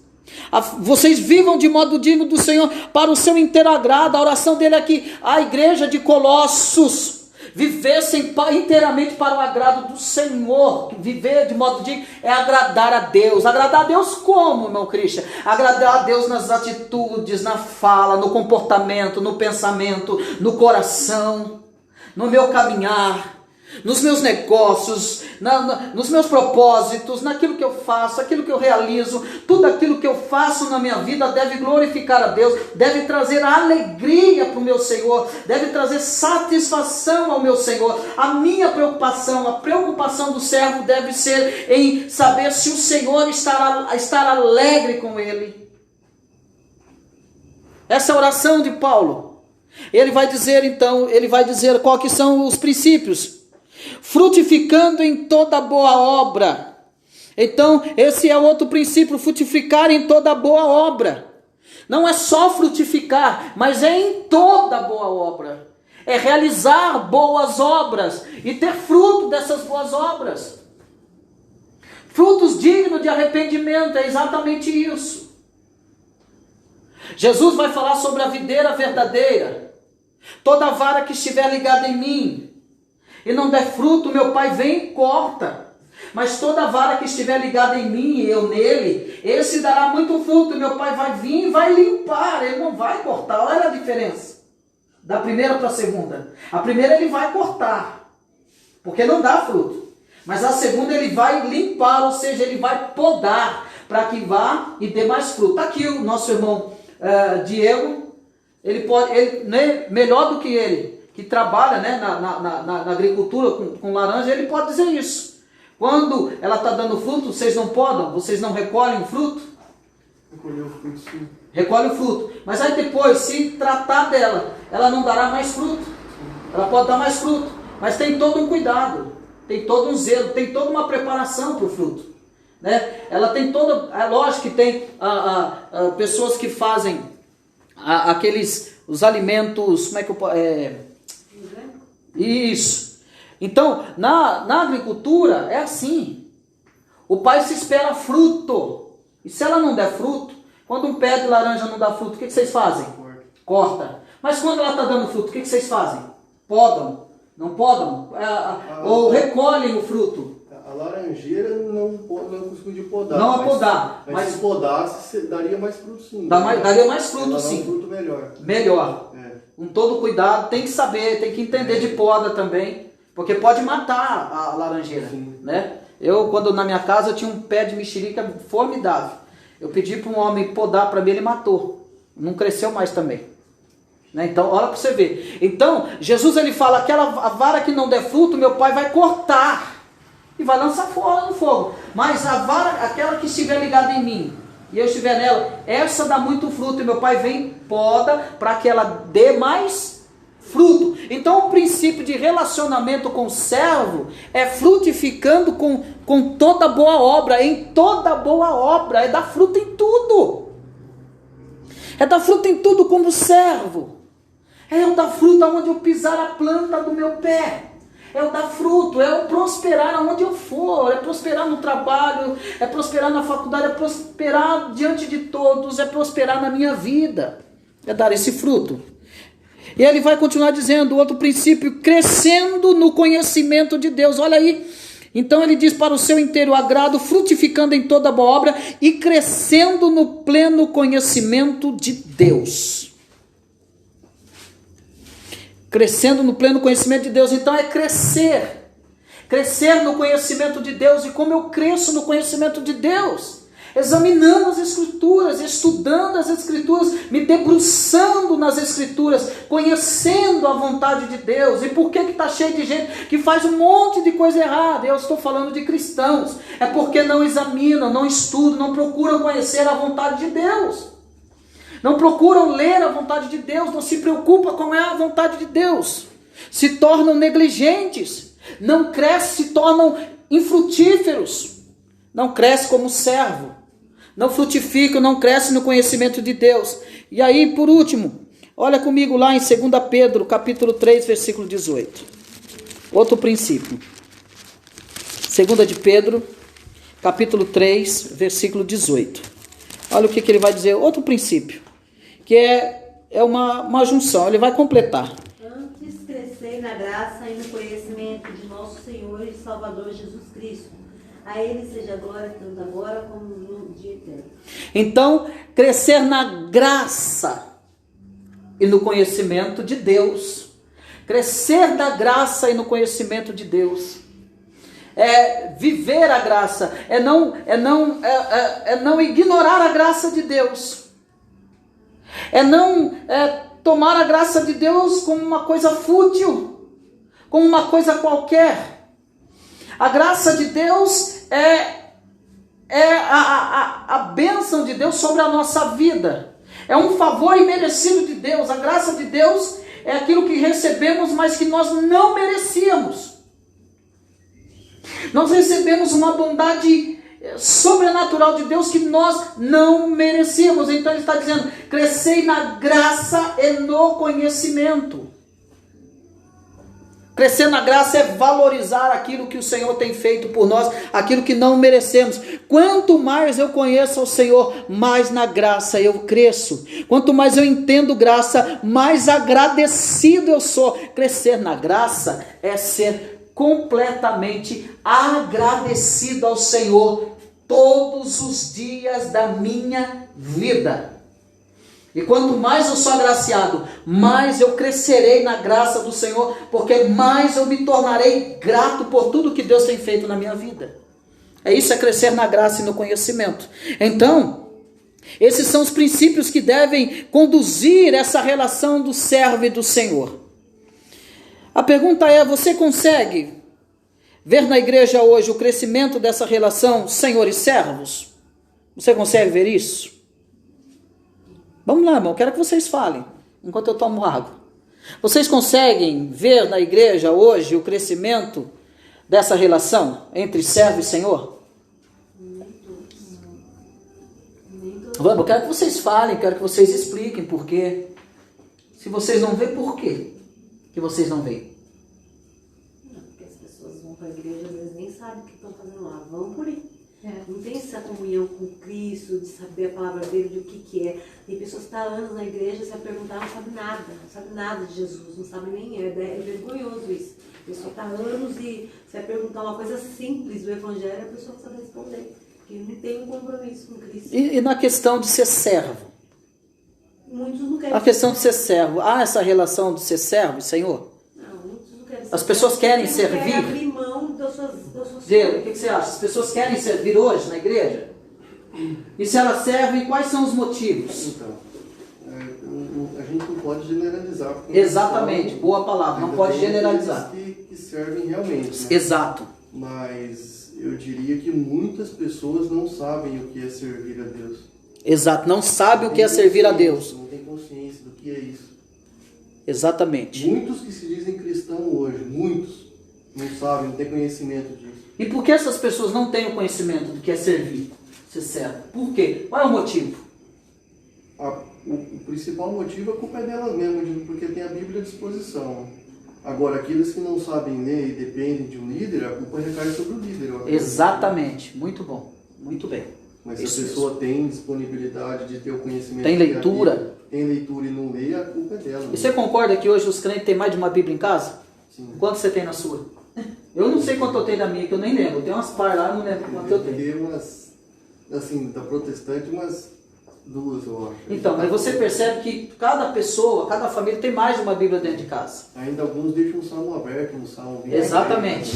Vocês vivam de modo digno do Senhor para o seu inteiro agrado. A oração dele é que a igreja de Colossos vivessem inteiramente para o agrado do Senhor. Viver de modo digno é agradar a Deus. Agradar a Deus como, irmão Christian? Agradar a Deus nas atitudes, na fala, no comportamento, no pensamento, no coração, no meu caminhar, nos meus negócios, nos meus propósitos, naquilo que eu faço, aquilo que eu realizo. Tudo aquilo que eu faço na minha vida deve glorificar a Deus, deve trazer alegria para o meu Senhor, deve trazer satisfação ao meu Senhor. A minha preocupação, a preocupação do servo deve ser em saber se o Senhor estará alegre com ele. Essa é a oração de Paulo. Ele vai dizer então, qual que são os princípios. Frutificando em toda boa obra. Então, esse é outro princípio, frutificar em toda boa obra. Não é só frutificar, mas é em toda boa obra. É realizar boas obras e ter fruto dessas boas obras. Frutos dignos de arrependimento, é exatamente isso. Jesus vai falar sobre a videira verdadeira. Toda vara que estiver ligada em mim e não der fruto, meu Pai vem e corta. Mas toda vara que estiver ligada em mim e eu nele, esse dará muito fruto. Meu Pai vai vir e vai limpar, ele não vai cortar. Olha a diferença da primeira para a segunda. A primeira ele vai cortar, porque não dá fruto. Mas a segunda ele vai limpar, ou seja, ele vai podar, para que vá e dê mais fruto. Está aqui o nosso irmão Diego, ele melhor do que ele, que trabalha, né, na agricultura com laranja, ele pode dizer isso. Quando ela está dando fruto, vocês não podam, vocês não recolhem o fruto? Recolher o fruto, sim. Recolhe o fruto. Mas aí depois, se tratar dela, ela não dará mais fruto. Ela pode dar mais fruto, mas tem todo um cuidado. tem todo um zelo, tem toda uma preparação para o fruto, né? Ela tem toda, é lógico que tem pessoas que fazem os alimentos, como é que eu posso... Isso. Então, na agricultura é assim. O pai se espera fruto. E se ela não der fruto, quando um pé de laranja não dá fruto, o que vocês fazem? Corta. Mas quando ela está dando fruto, o que vocês fazem? Podam. Não podam? Ou recolhem o fruto. A laranjeira não conseguiu podar. Não a podar. Mas se podasse, daria mais fruto sim. Daria mais fruto sim. Dá um fruto melhor. Melhor. Com todo cuidado, tem que saber, tem que entender de poda também. Porque pode matar a laranjeira, né? Eu, quando na minha casa, eu tinha um pé de mexerica formidável. Eu pedi para um homem podar para mim, ele matou. Não cresceu mais também. Né? Então, olha para você ver. Então, Jesus ele fala, a vara que não der fruto, meu pai vai cortar. E vai lançar fora no fogo. Mas a vara, aquela que estiver ligada em mim, e eu estiver nela, essa dá muito fruto. E meu pai vem, poda, para que ela dê mais fruto. Então o princípio de relacionamento com o servo é frutificando com toda boa obra, em toda boa obra, é dar fruto em tudo. É dar fruto em tudo como servo. É eu dar fruto aonde eu pisar a planta do meu pé. É eu dar fruto, é eu prosperar aonde eu for, é prosperar no trabalho, é prosperar na faculdade, é prosperar diante de todos, é prosperar na minha vida. É dar esse fruto. E ele vai continuar dizendo, outro princípio, crescendo no conhecimento de Deus. Olha aí, então ele diz, para o seu inteiro agrado, frutificando em toda boa obra e crescendo no pleno conhecimento de Deus. Crescendo no pleno conhecimento de Deus, então é crescer no conhecimento de Deus. E como eu cresço no conhecimento de Deus? Examinando as Escrituras, estudando as Escrituras, me debruçando nas Escrituras, conhecendo a vontade de Deus. E por que está cheio de gente que faz um monte de coisa errada? Eu estou falando de cristãos. É porque não examinam, não estudam, não procuram conhecer a vontade de Deus. Não procuram ler a vontade de Deus, não se preocupam com a vontade de Deus. Se tornam negligentes, não crescem, se tornam infrutíferos. Não cresce como servo. Não frutificam, não crescem no conhecimento de Deus. E aí, por último, olha comigo lá em 2 Pedro, capítulo 3, versículo 18. Outro princípio. 2 de Pedro, capítulo 3, versículo 18. Olha o que ele vai dizer, outro princípio, que é uma junção, ele vai completar. Antes crescei na graça e no conhecimento de nosso Senhor e Salvador Jesus Cristo. A Ele seja a glória tanto agora como no dia eterno. Então, crescer na graça e no conhecimento de Deus. Crescer na graça e no conhecimento de Deus. É viver a graça, é não ignorar a graça de Deus. É não tomar a graça de Deus como uma coisa fútil, como uma coisa qualquer. A graça de Deus é a bênção de Deus sobre a nossa vida. É um favor imerecido de Deus. A graça de Deus é aquilo que recebemos, mas que nós não merecíamos. Nós recebemos uma bondade sobrenatural de Deus que nós não merecíamos. Então ele está dizendo, crescei na graça e no conhecimento. Crescer na graça é valorizar aquilo que o Senhor tem feito por nós, aquilo que não merecemos. Quanto mais eu conheço o Senhor, mais na graça eu cresço. Quanto mais eu entendo graça, mais agradecido eu sou. Crescer na graça é ser completamente agradecido ao Senhor todos os dias da minha vida. E quanto mais eu sou agraciado, mais eu crescerei na graça do Senhor, porque mais eu me tornarei grato por tudo que Deus tem feito na minha vida. Isso é crescer na graça e no conhecimento. Então, esses são os princípios que devem conduzir essa relação do servo e do Senhor. A pergunta é, você consegue ver na igreja hoje o crescimento dessa relação Senhor e servos? Você consegue ver isso? Vamos lá, irmão, quero que vocês falem, enquanto eu tomo água. Vocês conseguem ver na igreja hoje o crescimento dessa relação entre servo e senhor? Vamos, eu quero que vocês falem, quero que vocês expliquem por quê. Se vocês não veem, por quê que vocês não veem? Não, porque as pessoas vão para a igreja, às vezes nem sabem o que estão fazendo lá, vão por aí. Não tem essa comunhão com Cristo, de saber a palavra dele, de o que é. Tem pessoas que estão há anos na igreja, se a perguntar, não sabe nada de Jesus, não sabe nem, é vergonhoso isso. A pessoa está há anos e se a perguntar uma coisa simples do evangelho, a pessoa não sabe responder, porque não tem um compromisso com Cristo. E na questão de ser servo? Muitos não querem. A questão de ser servo, há essa relação de ser servo e senhor? Não, muitos não querem. As pessoas querem Não servir? querem abrir mão das suas Diego, o que você acha? As pessoas querem servir hoje na igreja? E se elas servem, quais são os motivos? Então, a gente não pode generalizar. porque Exatamente, boa palavra, não ainda pode tem generalizar. aqueles que servem realmente, né? Exato. Mas eu diria que muitas pessoas não sabem o que é servir a Deus. Exato, não sabe o que é servir a Deus. Não tem consciência do que é isso. Exatamente. Muitos que se dizem cristãos hoje, muitos, não sabem, não têm conhecimento disso. E por que essas pessoas não têm o conhecimento do que é servir, ser servo? Por quê? Qual é o motivo? O principal motivo, a culpa é delas mesmas, porque tem a Bíblia à disposição. Agora, aqueles que não sabem ler e dependem de um líder, a culpa recai sobre o líder. eu acredito. Exatamente, muito bom, muito bem. Mas se Isso a pessoa tem disponibilidade de ter o conhecimento, Tem que a leitura. Bíblia tem leitura e não lê, a culpa é dela. E você concorda que hoje os crentes têm mais de uma Bíblia em casa? Sim. Quanto você tem na sua? Eu não sei quanto eu tenho da minha, que eu nem lembro. Tem umas par lá, eu não lembro quanto eu tenho. Tem umas, assim, da protestante, umas 2, eu acho. Então, mas você percebe que cada pessoa, cada família tem mais de uma Bíblia dentro de casa. Ainda alguns deixam um salmo aberto, um salmo... Exatamente.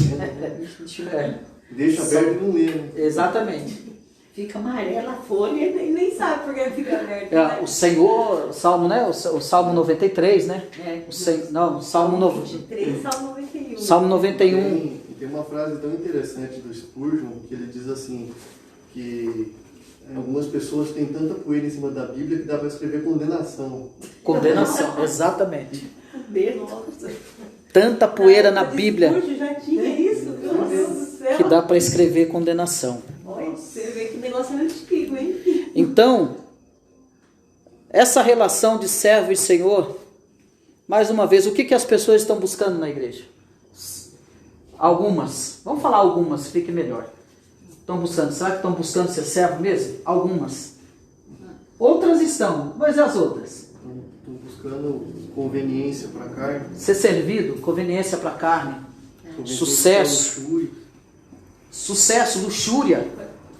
Deixa aberto e não lê, né? Exatamente. Fica amarela a folha e nem sabe por que fica aberto. É, o Senhor, o Salmo, né? O Salmo 93, né? Não, o Salmo 23, Salmo 91. Salmo 91. Tem uma frase tão interessante do Spurgeon, que ele diz assim, que algumas pessoas têm tanta poeira em cima da Bíblia que dá para escrever condenação. Condenação, exatamente. Nossa. Tanta poeira na Bíblia Já tinha isso, meu Deus do céu. que dá para escrever condenação. Olha, você vê que negócio é antigo, hein? Então, essa relação de servo e senhor, mais uma vez, o que as pessoas estão buscando na igreja? Algumas, vamos falar algumas, fique melhor. Estão buscando, será que estão buscando ser servo mesmo? Algumas. Outras estão, mas e as outras? Estão buscando conveniência para a carne. Ser servido, conveniência para a carne, conveniência sucesso, pra luxúria. sucesso, luxúria,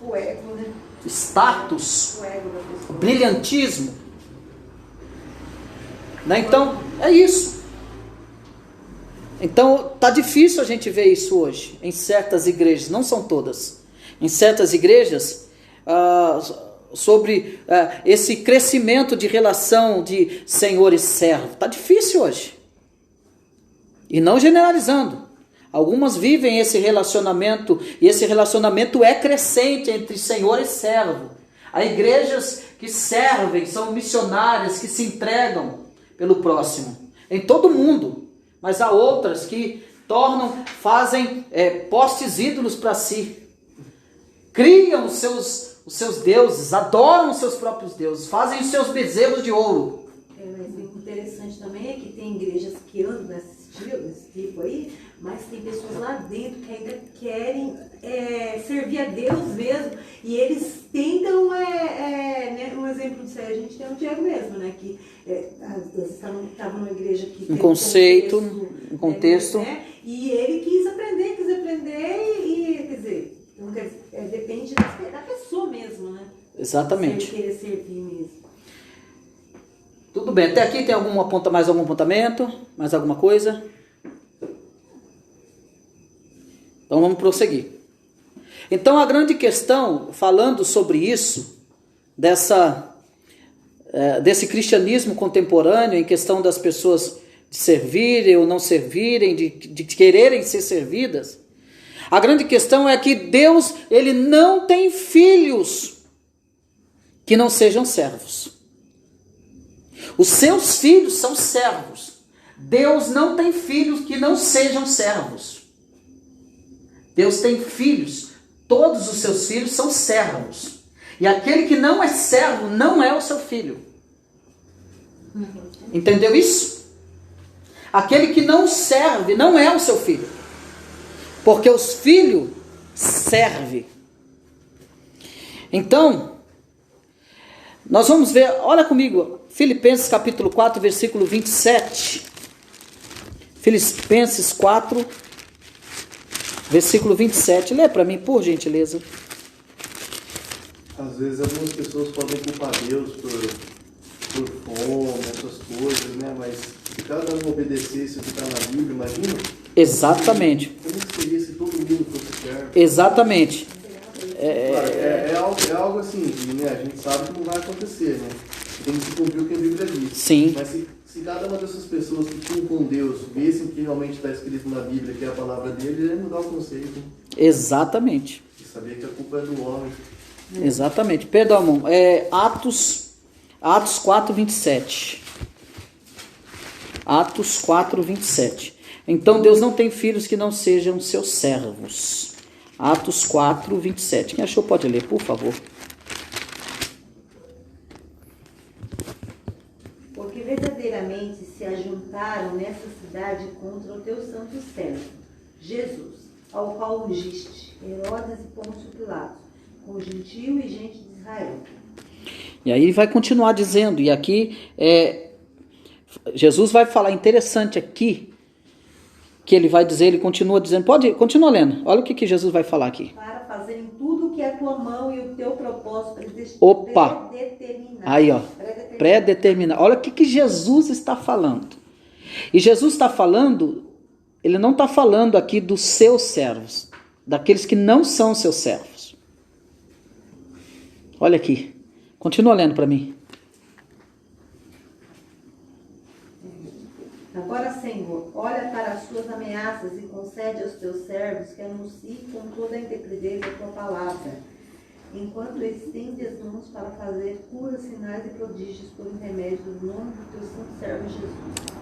O ego, né? status, O ego da pessoa. brilhantismo. Né? Então, é isso. Então, tá difícil a gente ver isso hoje em certas igrejas, não são todas. Em certas igrejas, sobre esse crescimento de relação de senhor e servo. Tá difícil hoje. E não generalizando. Algumas vivem esse relacionamento, e esse relacionamento é crescente entre senhor e servo. Há igrejas que servem, são missionárias, que se entregam pelo próximo, em todo mundo. Mas há outras que fazem postes ídolos para si. Criam os seus deuses, adoram os seus próprios deuses, fazem os seus bezerros de ouro. Mas o interessante também é que tem igrejas que andam nesse tipo aí, mas tem pessoas lá dentro que ainda querem servir a Deus mesmo, e eles tentam, né, um exemplo disso aí, a gente tem o Diego mesmo, né, que estava numa igreja que tem um contexto, né, e ele quis aprender e quer dizer, então, depende da pessoa mesmo, né? Exatamente. Se ele querer servir mesmo. Tudo bem, até aqui tem mais algum apontamento? Mais alguma coisa? Então vamos prosseguir. Então a grande questão, falando sobre isso, desse cristianismo contemporâneo, em questão das pessoas de servirem ou não servirem, de quererem ser servidas, a grande questão é que Deus, ele não tem filhos que não sejam servos. Os seus filhos são servos. Deus não tem filhos que não sejam servos. Deus tem filhos. Todos os seus filhos são servos. E aquele que não é servo não é o seu filho. Entendeu isso? Aquele que não serve não é o seu filho. Porque os filhos servem. Então, nós vamos ver, olha comigo, Filipenses capítulo 4, versículo 27. Filipenses 4, versículo 27. Lê para mim, por gentileza. Às vezes algumas pessoas podem culpar Deus por fome, essas coisas, né? Mas se cada um obedecesse o que está na Bíblia, imagina? Exatamente. Como que seria se todo mundo fosse servo? Exatamente. Claro, é algo assim, né? A gente sabe que não vai acontecer, né? Tem que se cumprir o que a Bíblia diz. Sim. Mas se cada uma dessas pessoas que tinham com Deus vissem o que realmente está escrito na Bíblia, que é a palavra dele, ia mudar o conceito. Exatamente. E saber que a culpa é do homem. Exatamente. Perdão, irmão. Atos 4, 27. Atos 4, 27. Então Deus não tem filhos que não sejam seus servos. Atos 4, 27. Quem achou pode ler, por favor. Porque verdadeiramente se ajuntaram nessa cidade contra o teu santo servo, Jesus, ao qual ungiste, Herodes e Pôncio Pilatos, com gentio e gente de Israel. E aí vai continuar dizendo, e aqui Jesus vai falar, interessante aqui, que ele vai dizer, ele continua dizendo, continua lendo, olha o que Jesus vai falar aqui. Para fazerem tudo o que é a tua mão e o teu propósito Opa! predeterminado. Aí, ó, pré-determinado. Olha o que Jesus está falando. E Jesus está falando, ele não está falando aqui dos seus servos, daqueles que não são seus servos. Olha aqui, continua lendo para mim. Agora, Senhor, olha para as suas ameaças e concede aos teus servos que anunciem com toda a integridade a tua palavra, enquanto estende as mãos para fazer curas, sinais e prodígios por intermédio do nome do teu santo servo Jesus.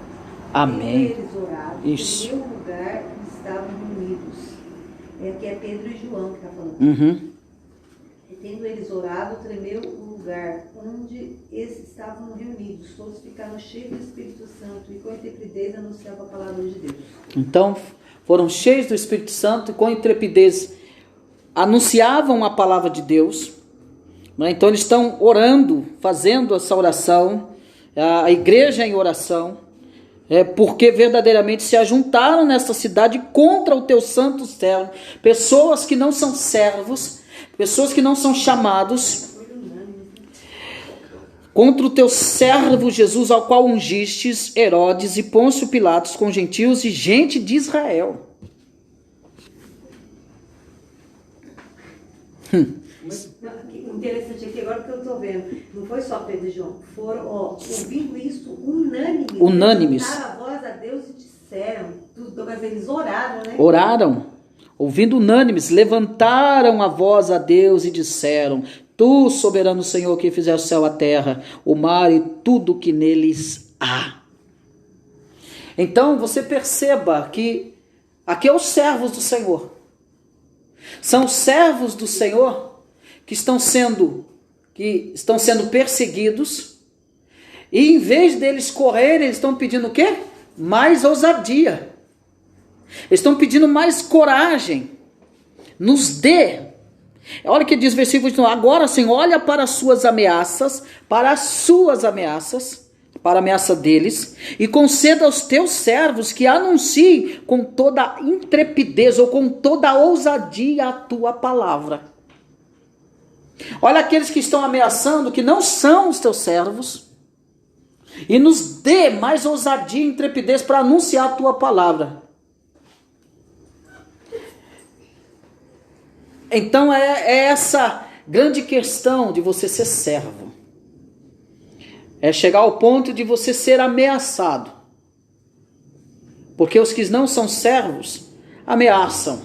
Amém. Tendo eles orado, Isso. no meu lugar estavam reunidos. Aqui é Pedro e João que está falando. Uhum. E tendo eles orado, tremeu o lugar onde esses estavam reunidos. Todos ficaram cheios do Espírito Santo e com intrepidez anunciavam a palavra de Deus. Então, foram cheios do Espírito Santo e com intrepidez anunciavam a palavra de Deus. Né? Então, eles estão orando, fazendo essa oração, a igreja em oração, porque verdadeiramente se ajuntaram nesta cidade contra o teu santo servo, pessoas que não são servos, pessoas que não são chamados, contra o teu servo Jesus, ao qual ungistes Herodes e Pôncio Pilatos com gentios e gente de Israel. Interessante aqui agora que eu estou vendo, não foi só Pedro e João, foram ouvindo isso unânimes. Unânimes. A voz a Deus e disseram, mas eles oraram, né? Oraram, ouvindo unânimes, levantaram a voz a Deus e disseram: Tu, soberano Senhor, que fizeste o céu, a terra, o mar e tudo que neles há. Então você perceba que aqui é os servos do Senhor. São os servos do Senhor que estão sendo perseguidos, e em vez deles correrem, eles estão pedindo o quê? Mais ousadia. Eles estão pedindo mais coragem. Nos dê. Olha o que diz o versículo 29. Agora, Senhor, olha para as suas ameaças, para a ameaça deles, e conceda aos teus servos que anunciem com toda intrepidez ou com toda ousadia a tua palavra. Olha aqueles que estão ameaçando, que não são os teus servos, e nos dê mais ousadia e intrepidez para anunciar a tua palavra. Então é essa grande questão de você ser servo. É chegar ao ponto de você ser ameaçado. Porque os que não são servos ameaçam.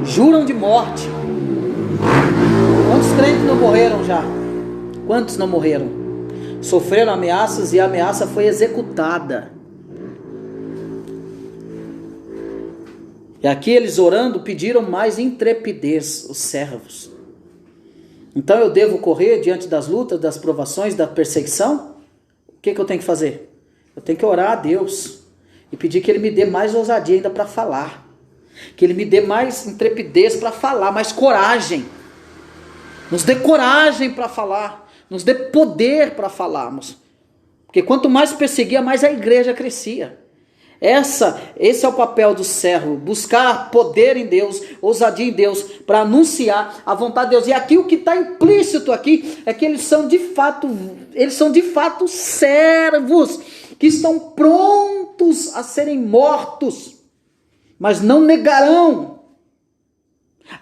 Juram de morte. Quantos crentes não morreram já? Quantos não morreram? Sofreram ameaças e a ameaça foi executada. E aqui eles orando pediram mais intrepidez, os servos. Então eu devo correr diante das lutas, das provações, da perseguição? O que eu tenho que fazer? Eu tenho que orar a Deus e pedir que Ele me dê mais ousadia ainda para falar. Que Ele me dê mais intrepidez para falar, mais coragem. Nos dê coragem para falar, nos dê poder para falarmos. Porque quanto mais perseguia, mais a igreja crescia. Esse é o papel do servo, buscar poder em Deus, ousadia em Deus, para anunciar a vontade de Deus. E aqui o que está implícito aqui é que eles são de fato servos, que estão prontos a serem mortos, mas não negarão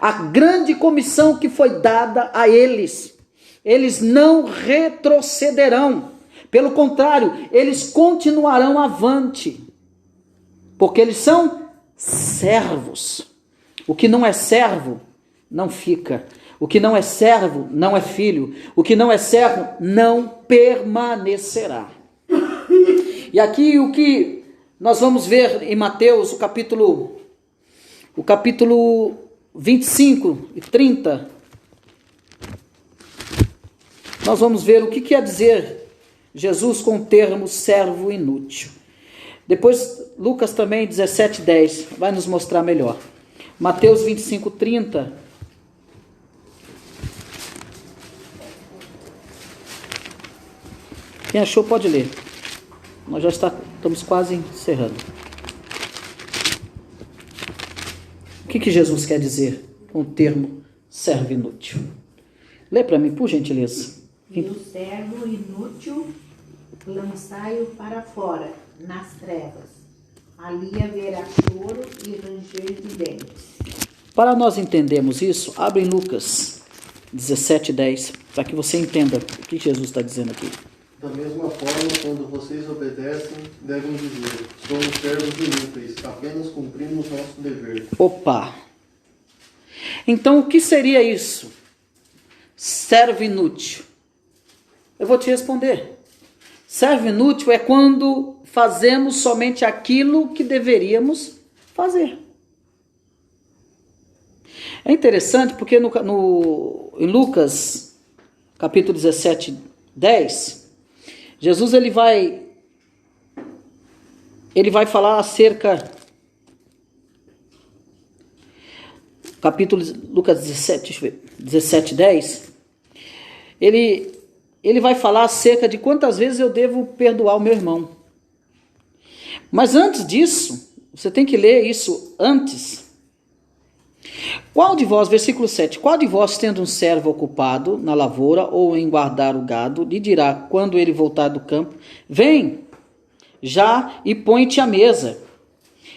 a grande comissão que foi dada a eles. Eles não retrocederão, pelo contrário, eles continuarão avante. Porque eles são servos. O que não é servo, não fica. O que não é servo, não é filho. O que não é servo, não permanecerá. E aqui o que nós vamos ver em Mateus, o capítulo 25 e 30. Nós vamos ver o que quer dizer Jesus com o termo servo inútil. Depois, Lucas também, 17:10, vai nos mostrar melhor. Mateus 25:30. Quem achou pode ler. Nós já estamos quase encerrando. O que Jesus quer dizer com o termo servo inútil? Lê para mim, por gentileza. E o servo inútil lançai-o para fora, nas trevas. Ali haverá choro e ranger de dentes. Para nós entendermos isso, abre em Lucas 17:10, para que você entenda o que Jesus está dizendo aqui. Da mesma forma, quando vocês obedecem, devem dizer: somos servos inúteis, apenas cumprimos nosso dever. Opa! Então o que seria isso? Servo inútil. Eu vou te responder. Servo inútil é quando fazemos somente aquilo que deveríamos fazer. É interessante porque em Lucas, capítulo 17:10, Jesus ele vai falar acerca, capítulo Lucas 17:10, ele vai falar acerca de quantas vezes eu devo perdoar o meu irmão. Mas antes disso, você tem que ler isso antes. Qual de vós, versículo 7, qual de vós, tendo um servo ocupado na lavoura ou em guardar o gado, lhe dirá, quando ele voltar do campo, vem já e põe-te à mesa,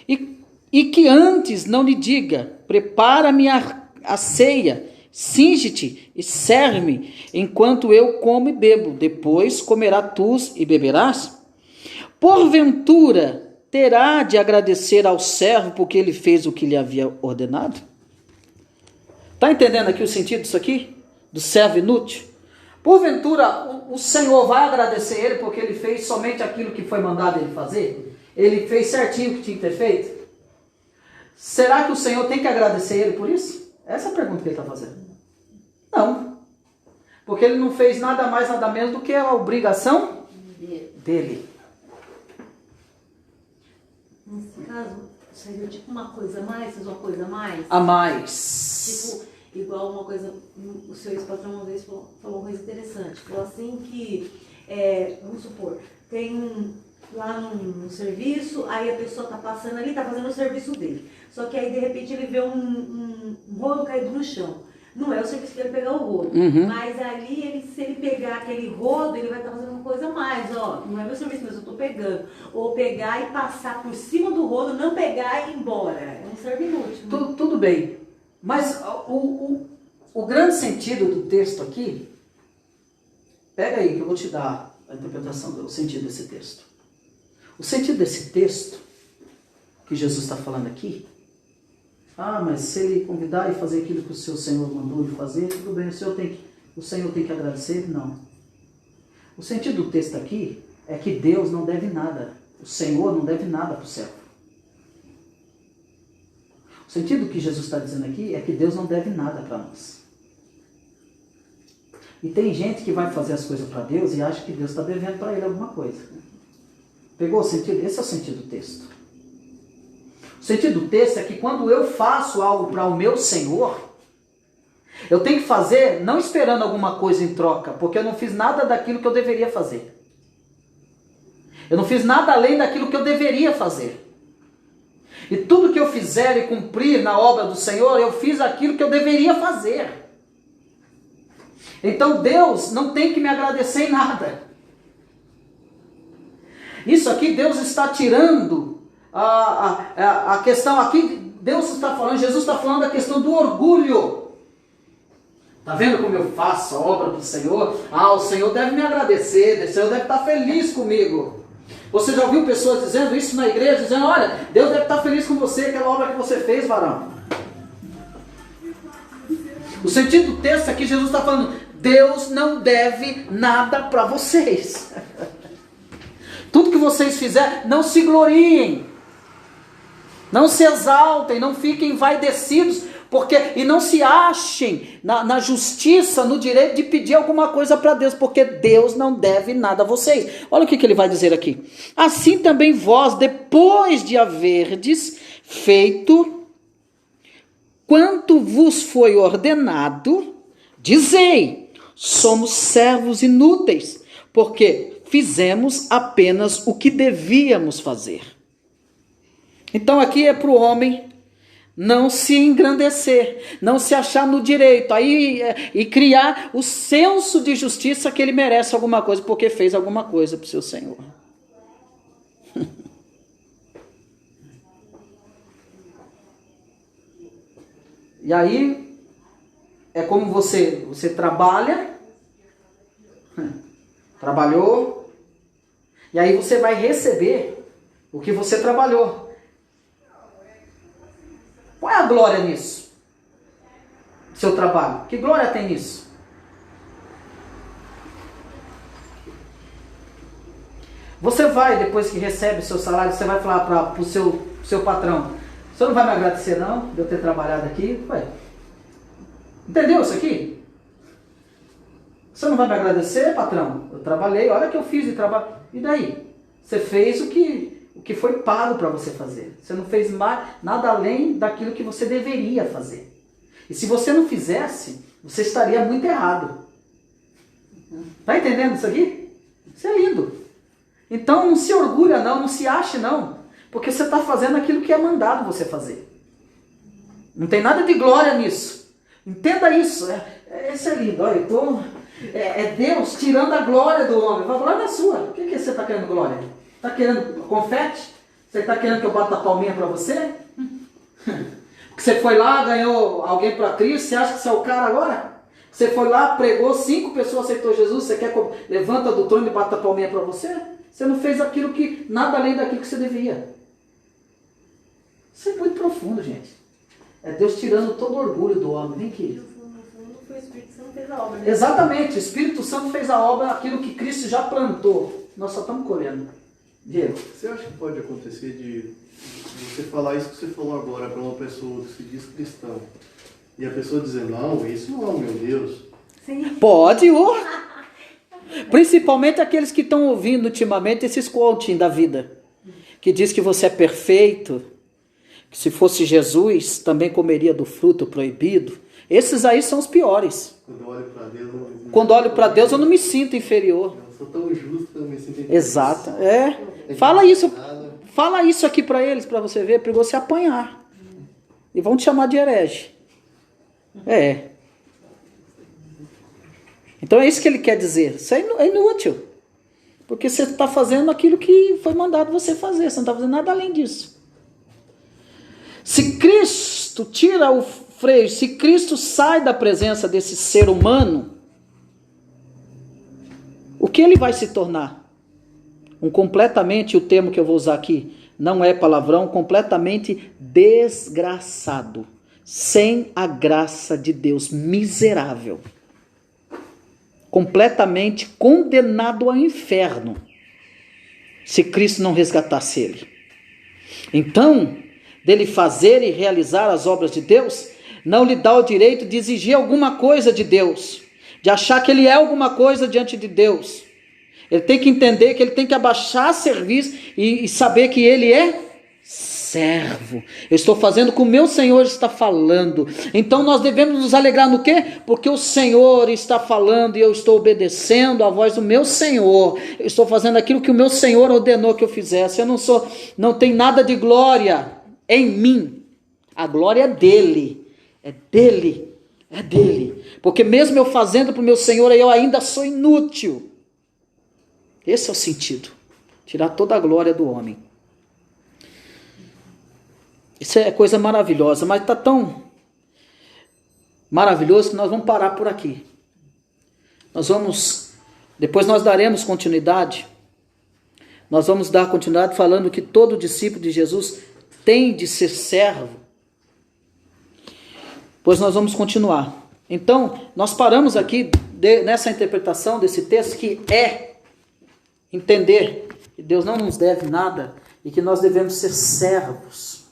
e que antes não lhe diga, prepara-me a ceia, cinge-te e serve-me, enquanto eu como e bebo, depois comerás tu e beberás? Porventura terá de agradecer ao servo porque ele fez o que lhe havia ordenado? Está entendendo aqui o sentido disso aqui? Do servo inútil? Porventura o Senhor vai agradecer ele porque ele fez somente aquilo que foi mandado ele fazer? Ele fez certinho o que tinha que ter feito? Será que o Senhor tem que agradecer ele por isso? Essa é a pergunta que ele está fazendo. Não. Porque ele não fez nada mais, nada menos do que a obrigação dele. Nesse caso, seria tipo uma coisa a mais, fez uma coisa a mais? A mais. Tipo, igual uma coisa, o seu ex-patrão uma vez falou uma coisa interessante. Falou assim que, vamos supor, tem lá no serviço, aí a pessoa tá passando ali, tá fazendo o serviço dele. Só que aí, de repente, ele vê um rodo caído no chão. Não é o serviço dele pegar o rodo. Uhum. Mas ali, se ele pegar aquele rodo, ele vai estar fazendo uma coisa a mais. Ó, não é meu serviço, mas eu tô pegando. Ou pegar e passar por cima do rodo, não pegar e ir embora. É um servo inútil. Tudo bem. Mas o grande sentido do texto aqui, pega aí que eu vou te dar a interpretação do sentido desse texto. O sentido desse texto, que Jesus está falando aqui, mas se ele convidar e fazer aquilo que o seu Senhor mandou ele fazer, tudo bem, o Senhor tem que agradecer? Não. O sentido do texto aqui é que Deus não deve nada. O Senhor não deve nada para o servo. O sentido que Jesus está dizendo aqui é que Deus não deve nada para nós. E tem gente que vai fazer as coisas para Deus e acha que Deus está devendo para ele alguma coisa. Pegou o sentido? Esse é o sentido do texto. O sentido do texto é que quando eu faço algo para o meu Senhor, eu tenho que fazer não esperando alguma coisa em troca, porque eu não fiz nada daquilo que eu deveria fazer. Eu não fiz nada além daquilo que eu deveria fazer. E tudo que eu fizer e cumprir na obra do Senhor, eu fiz aquilo que eu deveria fazer. Então Deus não tem que me agradecer em nada. Isso aqui Deus está tirando a questão aqui, Deus está falando, Jesus está falando da questão do orgulho. Está vendo como eu faço a obra do Senhor? O Senhor deve me agradecer, o Senhor deve estar feliz comigo. Você já ouviu pessoas dizendo isso na igreja, dizendo, olha, Deus deve estar feliz com você, aquela obra que você fez, varão. O sentido do texto aqui, Jesus está falando, Deus não deve nada para vocês. Tudo que vocês fizerem, não se gloriem, não se exaltem, não fiquem envaidecidos, e não se achem na justiça, no direito de pedir alguma coisa para Deus, porque Deus não deve nada a vocês. Olha o que ele vai dizer aqui. Assim também vós, depois de haverdes feito quanto vos foi ordenado, dizei, somos servos inúteis, porque fizemos apenas o que devíamos fazer. Então aqui é para o homem não se engrandecer, não se achar no direito, e criar o senso de justiça que ele merece alguma coisa, porque fez alguma coisa para o seu Senhor. E aí, é como você trabalhou, e aí você vai receber o que você trabalhou. Qual é a glória nisso? Seu trabalho. Que glória tem nisso? Você vai, depois que recebe o seu salário, você vai falar para o seu patrão, o senhor não vai me agradecer não, de eu ter trabalhado aqui? Ué. Entendeu isso aqui? Você não vai me agradecer, patrão? Eu trabalhei, olha que eu fiz de trabalho. E daí? Você fez o que foi pago para você fazer. Você não fez nada além daquilo que você deveria fazer. E se você não fizesse, você estaria muito errado. Está entendendo isso aqui? Isso é lindo. Então não se orgulha não se ache não, porque você está fazendo aquilo que é mandado você fazer. Não tem nada de glória nisso. Entenda isso. Isso é lindo. Olha, é Deus tirando a glória do homem. A glória é sua. Por que você está querendo glória? Está querendo confete? Você está querendo que eu bata a palminha para você? Porque você foi lá, ganhou alguém para Cristo, você acha que você é o cara agora? Você foi lá, pregou, 5 pessoas aceitou Jesus, você quer que eu levanta do trono e bata a palminha para você? Você não fez aquilo nada além daquilo que você devia. Isso é muito profundo, gente. É Deus tirando todo o orgulho do homem, nem querido. Não foi o Espírito Santo que fez a obra, né? Exatamente, o Espírito Santo fez a obra, aquilo que Cristo já plantou. Nós só estamos colhendo. Diego. Você acha que pode acontecer de você falar isso que você falou agora para uma pessoa que se diz cristão e a pessoa dizer, não, isso não é o meu Deus? Sim. Pode, principalmente aqueles que estão ouvindo ultimamente esses coaching da vida, que diz que você é perfeito, que se fosse Jesus também comeria do fruto proibido. Esses aí são os piores. Quando olho para Deus eu não me sinto inferior. Eu sou tão justo que eu me sinto inferior. Exato, Fala isso aqui para eles, para você ver, para você apanhar. E vão te chamar de herege. Então é isso que ele quer dizer. Isso é inútil. Porque você está fazendo aquilo que foi mandado você fazer. Você não está fazendo nada além disso. Se Cristo tira o freio, se Cristo sai da presença desse ser humano, o que ele vai se tornar? O termo que eu vou usar aqui não é palavrão, completamente desgraçado, sem a graça de Deus, miserável, completamente condenado ao inferno, se Cristo não resgatasse ele. Então, dele fazer e realizar as obras de Deus, não lhe dá o direito de exigir alguma coisa de Deus, de achar que ele é alguma coisa diante de Deus. Ele tem que entender que ele tem que abaixar serviço e saber que ele é servo. Eu estou fazendo o que o meu Senhor está falando. Então nós devemos nos alegrar no quê? Porque o Senhor está falando e eu estou obedecendo a voz do meu Senhor. Eu estou fazendo aquilo que o meu Senhor ordenou que eu fizesse. Eu não tem nada de glória em mim. A glória é dele. É dele. É dele. Porque mesmo eu fazendo para o meu Senhor, eu ainda sou inútil. Esse é o sentido. Tirar toda a glória do homem. Isso é coisa maravilhosa, mas está tão maravilhoso que nós vamos parar por aqui. Depois nós daremos continuidade. Nós vamos dar continuidade falando que todo discípulo de Jesus tem de ser servo. Pois nós vamos continuar. Então, nós paramos aqui nessa interpretação desse texto que é entender que Deus não nos deve nada e que nós devemos ser servos.